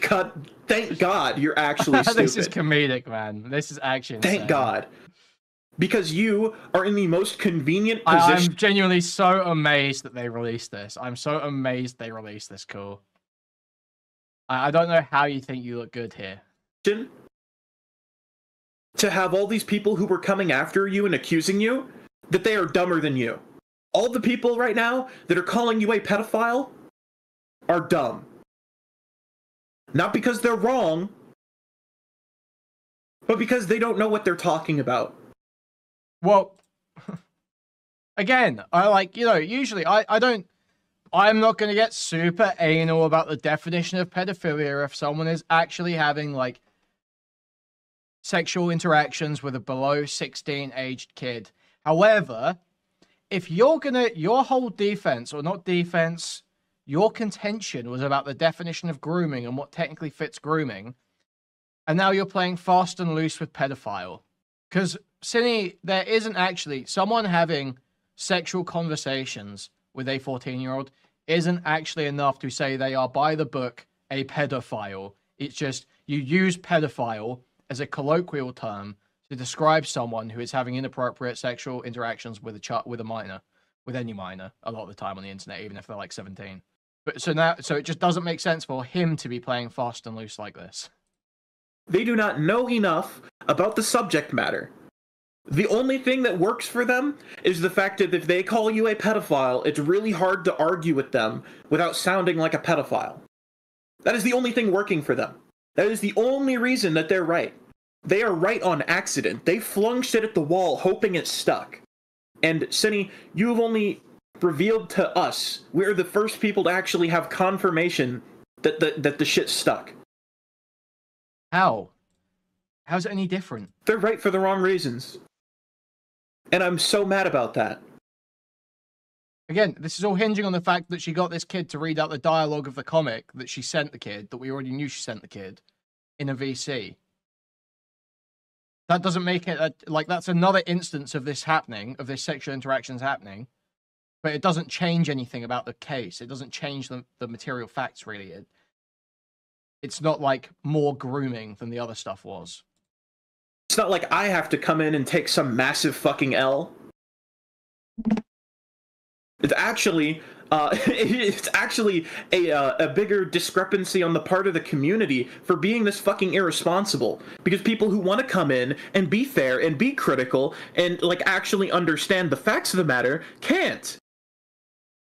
God, thank God you're actually stupid. This is comedic, man. This is actually insane. Thank God. Because you are in the most convenient position. I'm genuinely so amazed that they released this. I'm so amazed they released this, cool. I don't know how you think you look good here. To have all these people who were coming after you and accusing you that they are dumber than you. All the people right now that are calling you a pedophile are dumb. Not because they're wrong, but because they don't know what they're talking about. Well, again, usually I'm not going to get super anal about the definition of pedophilia if someone is actually having, like, sexual interactions with a below 16 aged kid. However, if your whole defense, or not defense, your contention was about the definition of grooming and what technically fits grooming, and now you're playing fast and loose with pedophile. Because, Synny, there isn't actually someone having sexual conversations with a 14-year-old isn't actually enough to say they are, by the book, a pedophile. It's just you use pedophile as a colloquial term to describe someone who is having inappropriate sexual interactions with a minor, with any minor, a lot of the time on the internet, even if they're like 17. But so it just doesn't make sense for him to be playing fast and loose like this. They do not know enough about the subject matter. The only thing that works for them is the fact that if they call you a pedophile, it's really hard to argue with them without sounding like a pedophile. That is the only thing working for them. That is the only reason that they're right. They are right on accident. They flung shit at the wall hoping it stuck. And Synny, you have only revealed to us, we're the first people to actually have confirmation that the shit stuck. How? How's it any different? They're right for the wrong reasons. And I'm so mad about that. Again, this is all hinging on the fact that she got this kid to read out the dialogue of the comic that she sent the kid, that we already knew she sent the kid, in a VC. That doesn't make it, that's another instance of this happening, of this sexual interactions happening, but it doesn't change anything about the case. It doesn't change the material facts, really. It's not, like, more grooming than the other stuff was. It's not like I have to come in and take some massive fucking L. It's actually a bigger discrepancy on the part of the community for being this fucking irresponsible. Because people who want to come in and be fair and be critical and like actually understand the facts of the matter can't.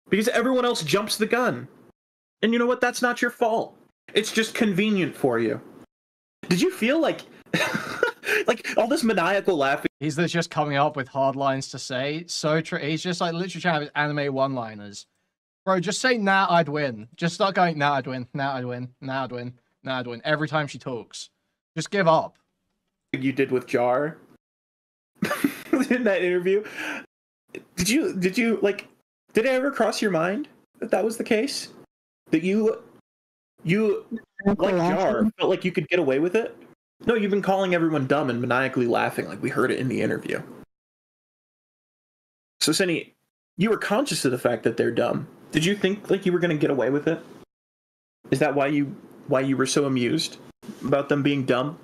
Because everyone else jumps the gun. And you know what? That's not your fault. It's just convenient for you. Did you feel like like all this maniacal laughing? He's just coming up with hard lines to say. So he's just like literally trying to have his anime one-liners. Bro, just say, nah, I'd win. Just start going, nah, I'd win, nah, I'd win, nah, I'd win, nah, I'd win. Every time she talks. Just give up. You did with Jar in that interview. Did you like, did it ever cross your mind that that was the case? That you like Jar felt like you could get away with it? No, you've been calling everyone dumb and maniacally laughing like we heard it in the interview. So, Synny, you were conscious of the fact that they're dumb. Did you think like you were going to get away with it? Is that why you why you were so amused about them being dumb?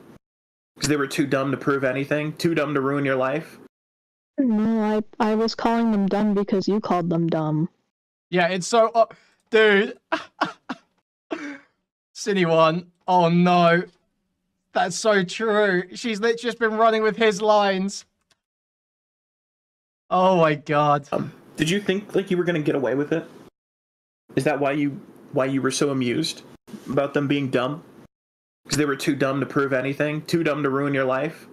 Because they were too dumb to prove anything? Too dumb to ruin your life? No, I was calling them dumb because you called them dumb. Yeah, it's so... dude. Synny1. Oh, no. That's so true. She's literally just been running with his lines. Oh, my God. Did you think like you were going to get away with it? Is that why you were so amused about them being dumb? Because they were too dumb to prove anything? Too dumb to ruin your life?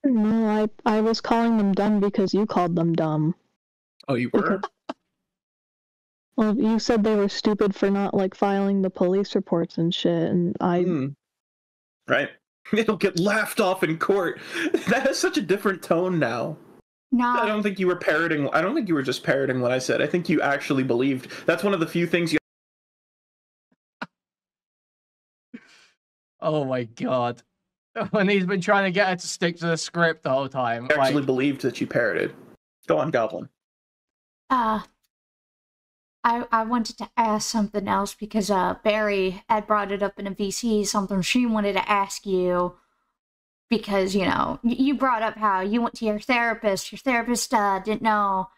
No, I was calling them dumb because you called them dumb. Oh, you were? Well, you said they were stupid for not, like, filing the police reports and shit, and I... Right. It'll get laughed off in court. That has such a different tone now. No. I don't think you were parroting. I don't think you were just parroting what I said. I think you actually believed. That's one of the few things you... Oh, my God. When he's been trying to get her to stick to the script the whole time. actually Like... believed that you parroted. Go on, Goblin. I wanted to ask something else because Barry had brought it up in a VC, something she wanted to ask you because, you know, you brought up how you went to your therapist. Your therapist didn't know,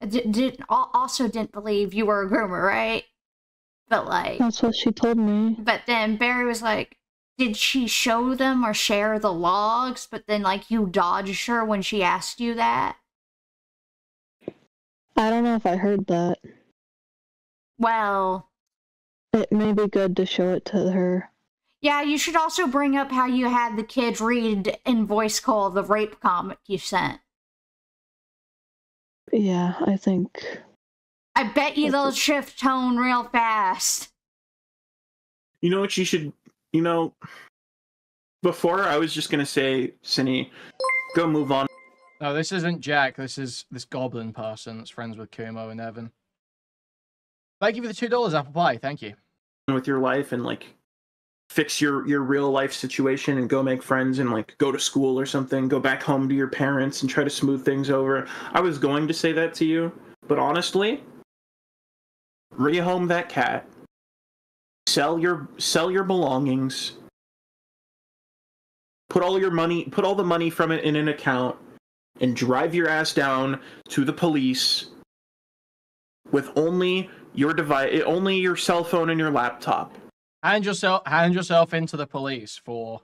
didn't believe you were a groomer, right? But like... That's what she told me. But then Barry was like, did she show them or share the logs? But then like you dodged her when she asked you that? I don't know if I heard that. Well... It may be good to show it to her. Yeah, you should also bring up how you had the kids read in voice call the rape comic you sent. Yeah, I think... I bet you they'll shift tone real fast. You know what you should... You know... Before, I was just going to say, Synny, go move on. No, this isn't Jack. This is this goblin person that's friends with Kumo and Evan. Thank you for the $2 apple pie. Thank you. With your life and, like, fix your real life situation and go make friends and, like, go to school or something. Go back home to your parents and try to smooth things over. I was going to say that to you, but honestly, rehome that cat. Sell your belongings. Put all the money from it in an account. And drive your ass down to the police with only your device, only your cell phone and your laptop. Hand yourself into the police for,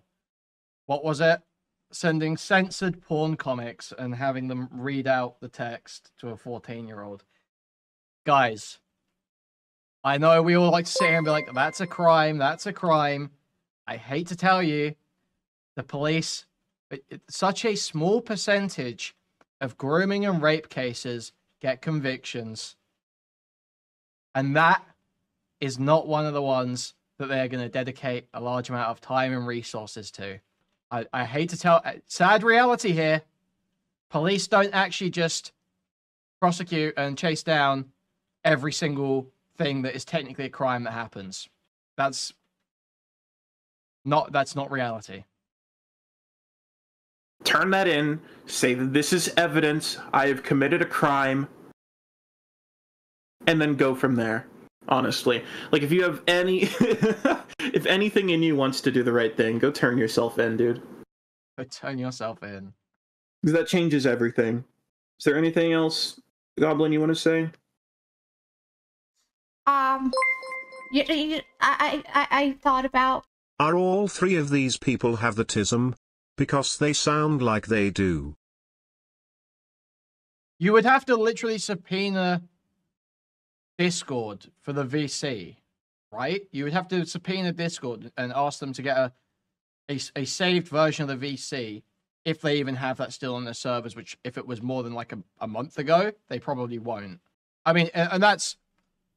what was it? Sending censored porn comics and having them read out the text to a 14-year-old. Guys, I know we all like to sit here and be like, that's a crime, that's a crime. I hate to tell you, the police... Such a small percentage of grooming and rape cases get convictions. And that is not one of the ones that they're going to dedicate a large amount of time and resources to. I hate to tell... Sad reality here. Police don't actually just prosecute and chase down every single thing that is technically a crime that happens. That's not reality. Turn that in, say that this is evidence, I have committed a crime, and then go from there, honestly. Like, if you have any... if anything in you wants to do the right thing, go turn yourself in, dude. Go turn yourself in. Because that changes everything. Is there anything else, Goblin, you want to say? I thought about... Are all three of these people have the tism? Because they sound like they do. You would have to literally subpoena Discord for the VC, right? You would have to subpoena Discord and ask them to get a saved version of the VC, if they even have that still on their servers, which if it was more than like a month ago, they probably won't. I mean, and that's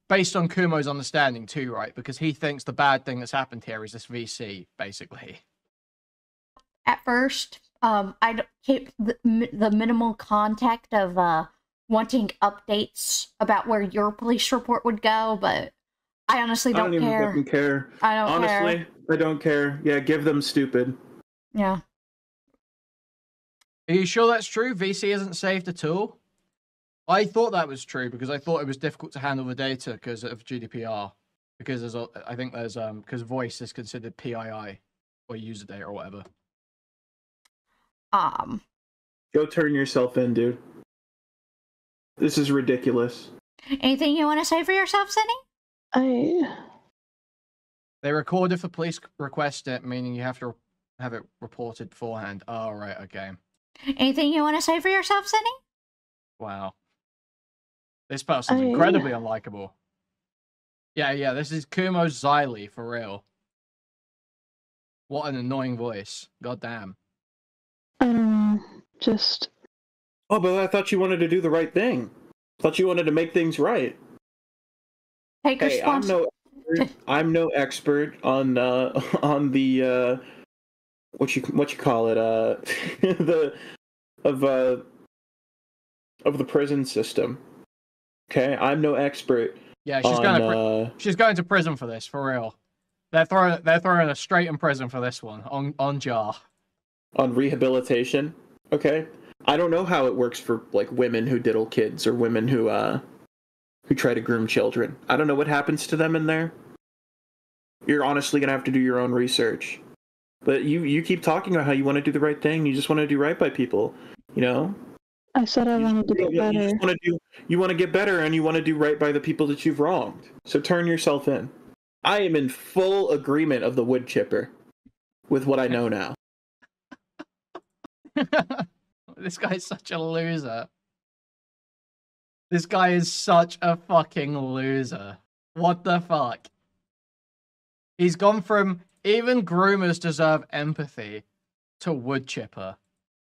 based on Kumo's understanding too, right? Because he thinks the bad thing that's happened here is this VC, basically. At first, I'd keep the minimal contact of wanting updates about where your police report would go, but I honestly don't care. I don't even fucking care. I don't care. Honestly, I don't care. Yeah, give them stupid. Yeah. Are you sure that's true? VC isn't saved at all? I thought that was true because I thought it was difficult to handle the data because of GDPR. because there's I think there's because voice is considered PII or user data or whatever. Go turn yourself in, dude. This is ridiculous. Anything you want to say for yourself, Cindy? They record if the police request it, meaning you have to have it reported beforehand. Oh, right, okay. Anything you want to say for yourself, Cindy? Wow. This person's incredibly unlikable. Yeah, this is Kumo Xylee, for real. What an annoying voice. God damn. I don't know. Just... Oh, but I thought you wanted to do the right thing. I thought you wanted to make things right. Take Hey, I'm no expert on the what you call it of the prison system. Okay, I'm no expert. Yeah, she's going to prison for this, for real. They're throwing her straight in prison for this one on jar. On rehabilitation. Okay, I don't know how it works for like women who diddle kids or women who try to groom children. I don't know what happens to them in there. You're honestly gonna have to do your own research. But you keep talking about how you want to do the right thing. You just want to do right by people. You know. I said I wanted to get better. You want to get better, and you want to do right by the people that you've wronged. So turn yourself in. I am in full agreement of the wood chipper with what I know now. This guy is such a loser. This guy is such a fucking loser. What the fuck? He's gone from even groomers deserve empathy to wood chipper.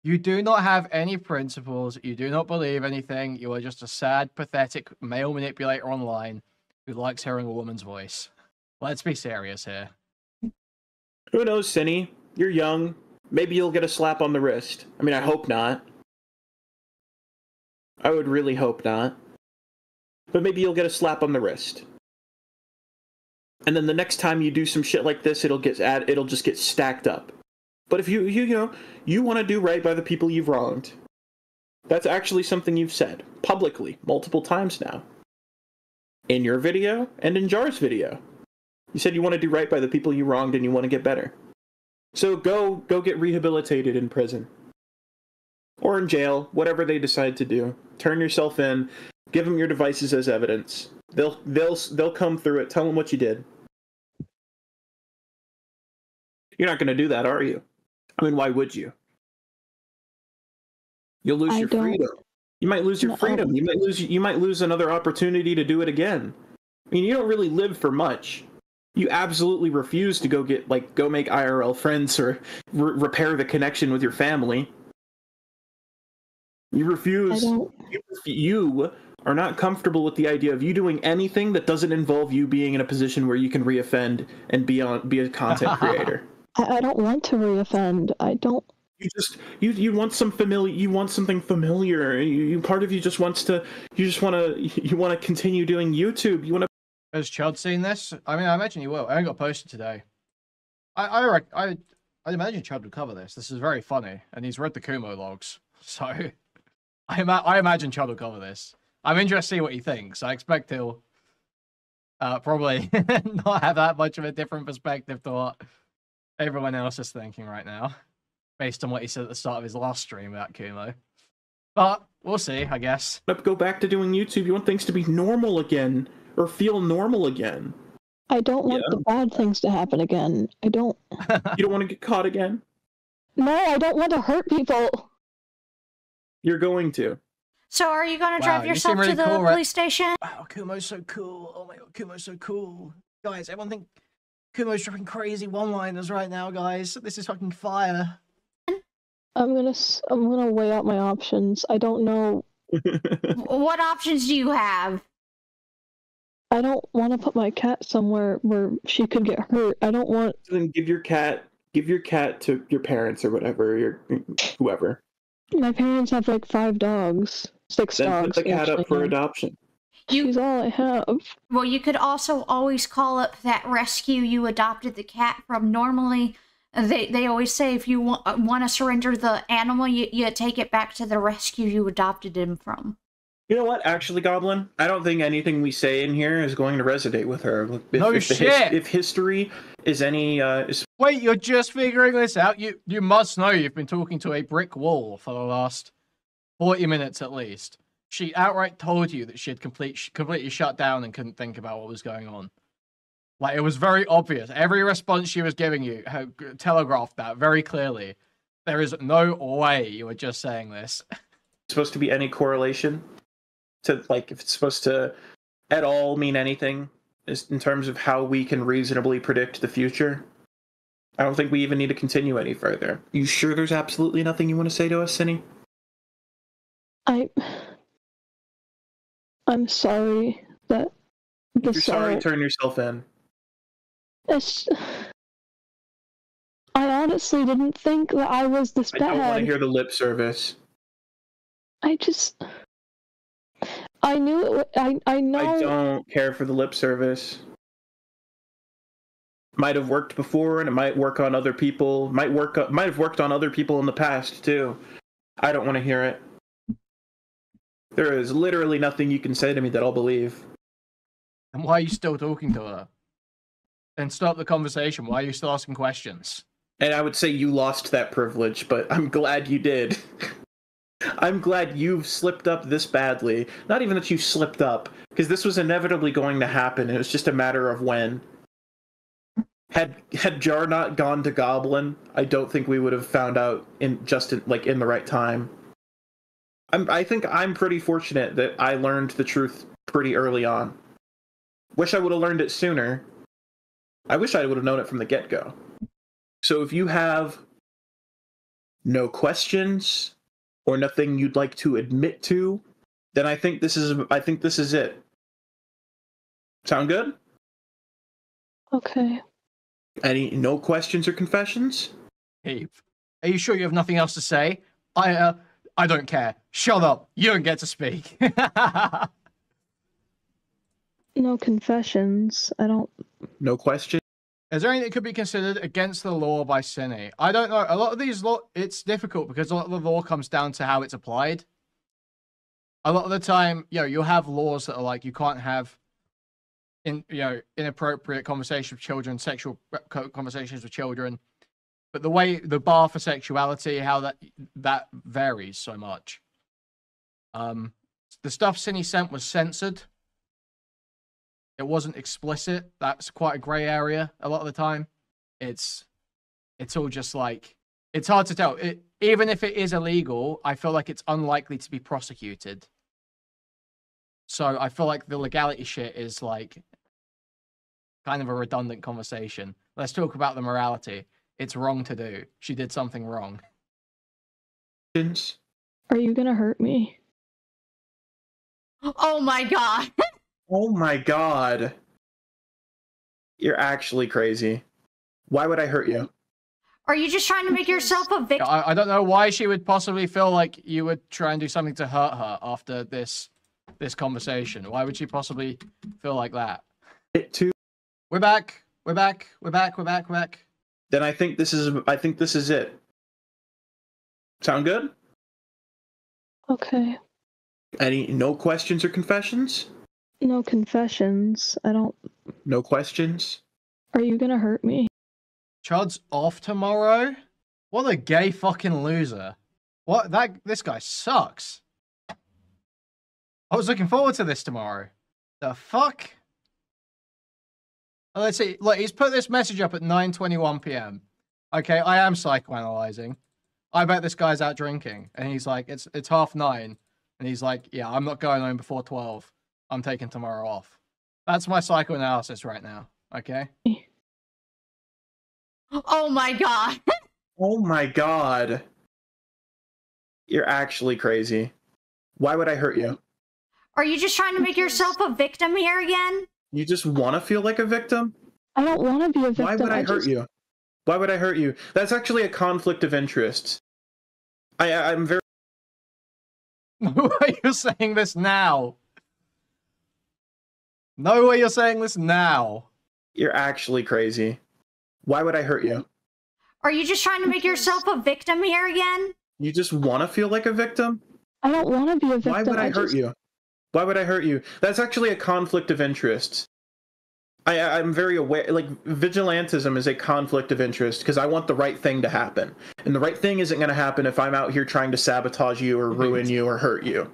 You do not have any principles. You do not believe anything. You are just a sad, pathetic male manipulator online who likes hearing a woman's voice. Let's be serious here. Who knows, Cinny? You're young. Maybe you'll get a slap on the wrist. I mean, I hope not. I would really hope not. But maybe you'll get a slap on the wrist. And then the next time you do some shit like this, it'll just get stacked up. But if you want to do right by the people you've wronged, that's actually something you've said publicly multiple times now. In your video and in Jar's video. You said you want to do right by the people you wronged and you want to get better. So go get rehabilitated in prison. Or in jail, whatever they decide to do. Turn yourself in, give them your devices as evidence. They'll come through it, tell them what you did. You're not going to do that, are you? I mean, why would you? You'll lose your freedom. You might lose your freedom. You might lose another opportunity to do it again. I mean, you don't really live for much. You absolutely refuse to go make IRL friends or repair the connection with your family. You refuse. You are not comfortable with the idea of you doing anything that doesn't involve you being in a position where you can reoffend and be a content creator. I don't want to reoffend. I don't. You want some familiar. You want something familiar. Part of you just wants to. You want to continue doing YouTube. You want to. Has Chud seen this? I mean, I imagine he will. I got posted today. I imagine Chud would cover this. This is very funny, and he's read the Kumo logs, so I imagine Chud will cover this. I'm interested to see what he thinks. I expect he'll probably not have that much of a different perspective to what everyone else is thinking right now, based on what he said at the start of his last stream about Kumo. But we'll see, I guess. Go back to doing YouTube. You want things to be normal again, or feel normal again. I don't want the bad things to happen again. I don't. You don't want to get caught again? No, I don't want to hurt people. You're going to. So are you going to drive yourself to the police station? Wow, Kumo's so cool. Oh my god, Kumo's so cool. Guys, everyone think Kumo's dropping crazy one-liners right now, guys. This is fucking fire. I'm gonna weigh out my options. I don't know. What options do you have? I don't want to put my cat somewhere where she could get hurt. I don't want. Then give your cat to your parents or whatever, whoever. My parents have like 5 dogs, 6 then dogs. Put the cat up for adoption. She's all I have. Well, you could also always call up that rescue you adopted the cat from. Normally, they always say if you want to surrender the animal, you take it back to the rescue you adopted him from. You know what? Actually, Goblin, I don't think anything we say in here is going to resonate with her. If history is any... Wait, you're just figuring this out? You must know you've been talking to a brick wall for the last 40 minutes at least. She outright told you that she had completely shut down and couldn't think about what was going on. Like, it was very obvious. Every response she was giving you telegraphed that very clearly. There is no way you were just saying this. Supposed to be any correlation to, like, if it's supposed to at all mean anything in terms of how we can reasonably predict the future. I don't think we even need to continue any further. You sure there's absolutely nothing you want to say to us, Synny? I'm sorry that If you're sorry, turn yourself in. I honestly didn't think that I was this bad. I don't want to hear the lip service. I knew it. I know. I don't care for the lip service. Might have worked before, and it might work on other people. Might have worked on other people in the past too. I don't want to hear it. There is literally nothing you can say to me that I'll believe. And why are you still talking to her? And stop the conversation. Why are you still asking questions? And I would say you lost that privilege, but I'm glad you did. I'm glad you've slipped up this badly. Not even that you slipped up, because this was inevitably going to happen. It was just a matter of when. Had Jar not gone to Goblin, I don't think we would have found out in the right time. I think I'm pretty fortunate that I learned the truth pretty early on. Wish I would have learned it sooner. I wish I would have known it from the get-go. So if you have no questions or nothing you'd like to admit to, then I think this is it. Sound good? Okay. No questions or confessions? Eve, are you sure you have nothing else to say? I don't care. Shut up. You don't get to speak. No confessions. No question? Is there anything that could be considered against the law by Synny? I don't know. A lot of these it's difficult because a lot of the law comes down to how it's applied. A lot of the time, you'll have laws that are like, you can't have inappropriate conversations with children, sexual conversations with children. But the bar for sexuality, how that varies so much. The stuff Synny sent was censored. It wasn't explicit. That's quite a gray area a lot of the time. It's all just like, it's hard to tell. Even if it is illegal, I feel like it's unlikely to be prosecuted. So I feel like the legality shit is like kind of a redundant conversation. Let's talk about the morality. It's wrong to do. She did something wrong. Are you gonna hurt me? Oh my god. Oh my god. You're actually crazy. Why would I hurt you? Are you just trying to make yourself a victim? I don't know why she would possibly feel like you would try and do something to hurt her after this conversation. Why would she possibly feel like that? We're back. We're back. Then I think this is it. Sound good? Okay. No questions or confessions? No confessions. No questions? Are you gonna hurt me? Chud's off tomorrow? What a gay fucking loser. This guy sucks. I was looking forward to this tomorrow. The fuck? Let's see. Look, he's put this message up at 9:21 p.m. Okay, I am psychoanalyzing. I bet this guy's out drinking. And he's like, it's 9:30. And he's like, yeah, I'm not going home before 12. I'm taking tomorrow off. That's my psychoanalysis right now. Okay? Oh my god. Oh my god. You're actually crazy. Why would I hurt you? Are you just trying to make yourself a victim here again? You just want to feel like a victim? I don't want to be a victim. Why would I hurt you? Why would I hurt you? That's actually a conflict of interest. I'm very... No way you're saying this now. No way you're saying this now. You're actually crazy. Why would I hurt you? Are you just trying to make yourself a victim here again? You just want to feel like a victim? I don't want to be a victim. Why would I hurt you? Why would I hurt you? That's actually a conflict of interest. I'm very aware, like, vigilantism is a conflict of interest because I want the right thing to happen. And the right thing isn't going to happen if I'm out here trying to sabotage you or ruin you or hurt you.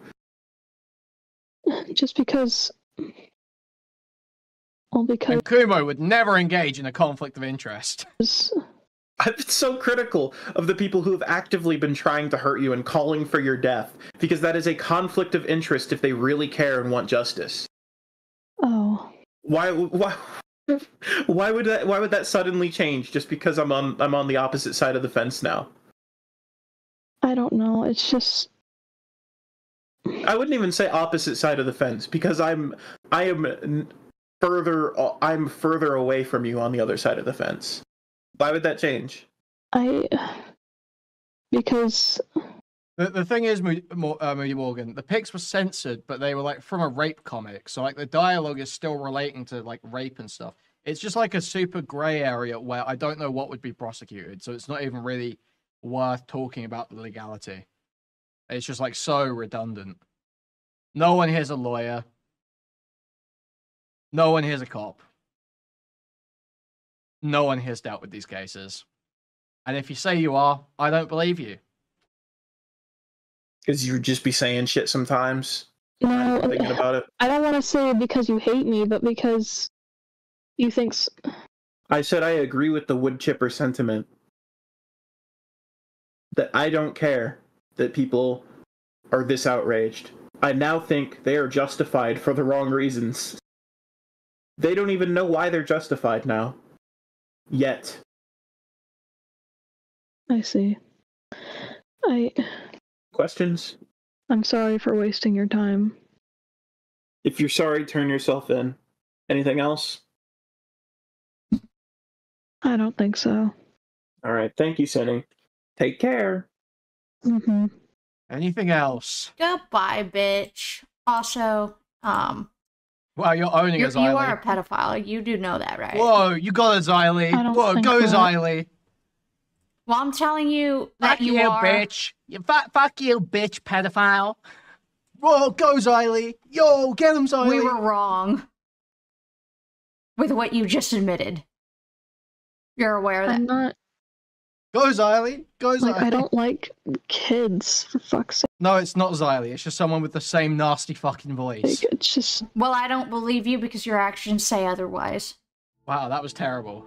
Just because... Well, because... And Kumo would never engage in a conflict of interest. I've been so critical of the people who have actively been trying to hurt you and calling for your death, because that is a conflict of interest if they really care and want justice. Oh. Why would that suddenly change just because I'm on the opposite side of the fence now? I don't know. It's just... I wouldn't even say opposite side of the fence because I'm further away from you on the other side of the fence. Why would that change? Because... The thing is, Moody Morgan, the pics were censored, but they were like from a rape comic, so like the dialogue is still relating to like rape and stuff. It's just like a super gray area where I don't know what would be prosecuted, so it's not even really worth talking about the legality. It's just like so redundant. No one here's a lawyer. No one here's a cop. No one here's dealt with these cases. And if you say you are, I don't believe you. Because you would just be saying shit sometimes. No, thinking about it. I don't want to say it because you hate me, but because you think... I said I agree with the wood chipper sentiment. That I don't care that people are this outraged. I now think they are justified for the wrong reasons. They don't even know why they're justified now. Yet. I see. Questions? I'm sorry for wasting your time. If you're sorry, turn yourself in. Anything else? I don't think so. Alright, thank you, Cinny. Take care. Mm-hmm. Anything else? Goodbye, bitch. Also, Well, you're owning a you Xylee. are a pedophile. You do know that, right? Whoa, you got a Xylee. I don't Whoa, think go that. Xylee. Well, I'm telling you that Fuck you you, are. bitch. Fuck you, bitch, pedophile. Whoa, go Xylee. Yo, get him, Xylee. We were wrong with what you just admitted. You're aware of that? I'm not... Go Xylee. Go Xylee. Like, I don't like kids, for fuck's sake. No, it's not Xylee. It's just someone with the same nasty fucking voice. Like, it's just... Well, I don't believe you because your actions say otherwise. Wow, that was terrible.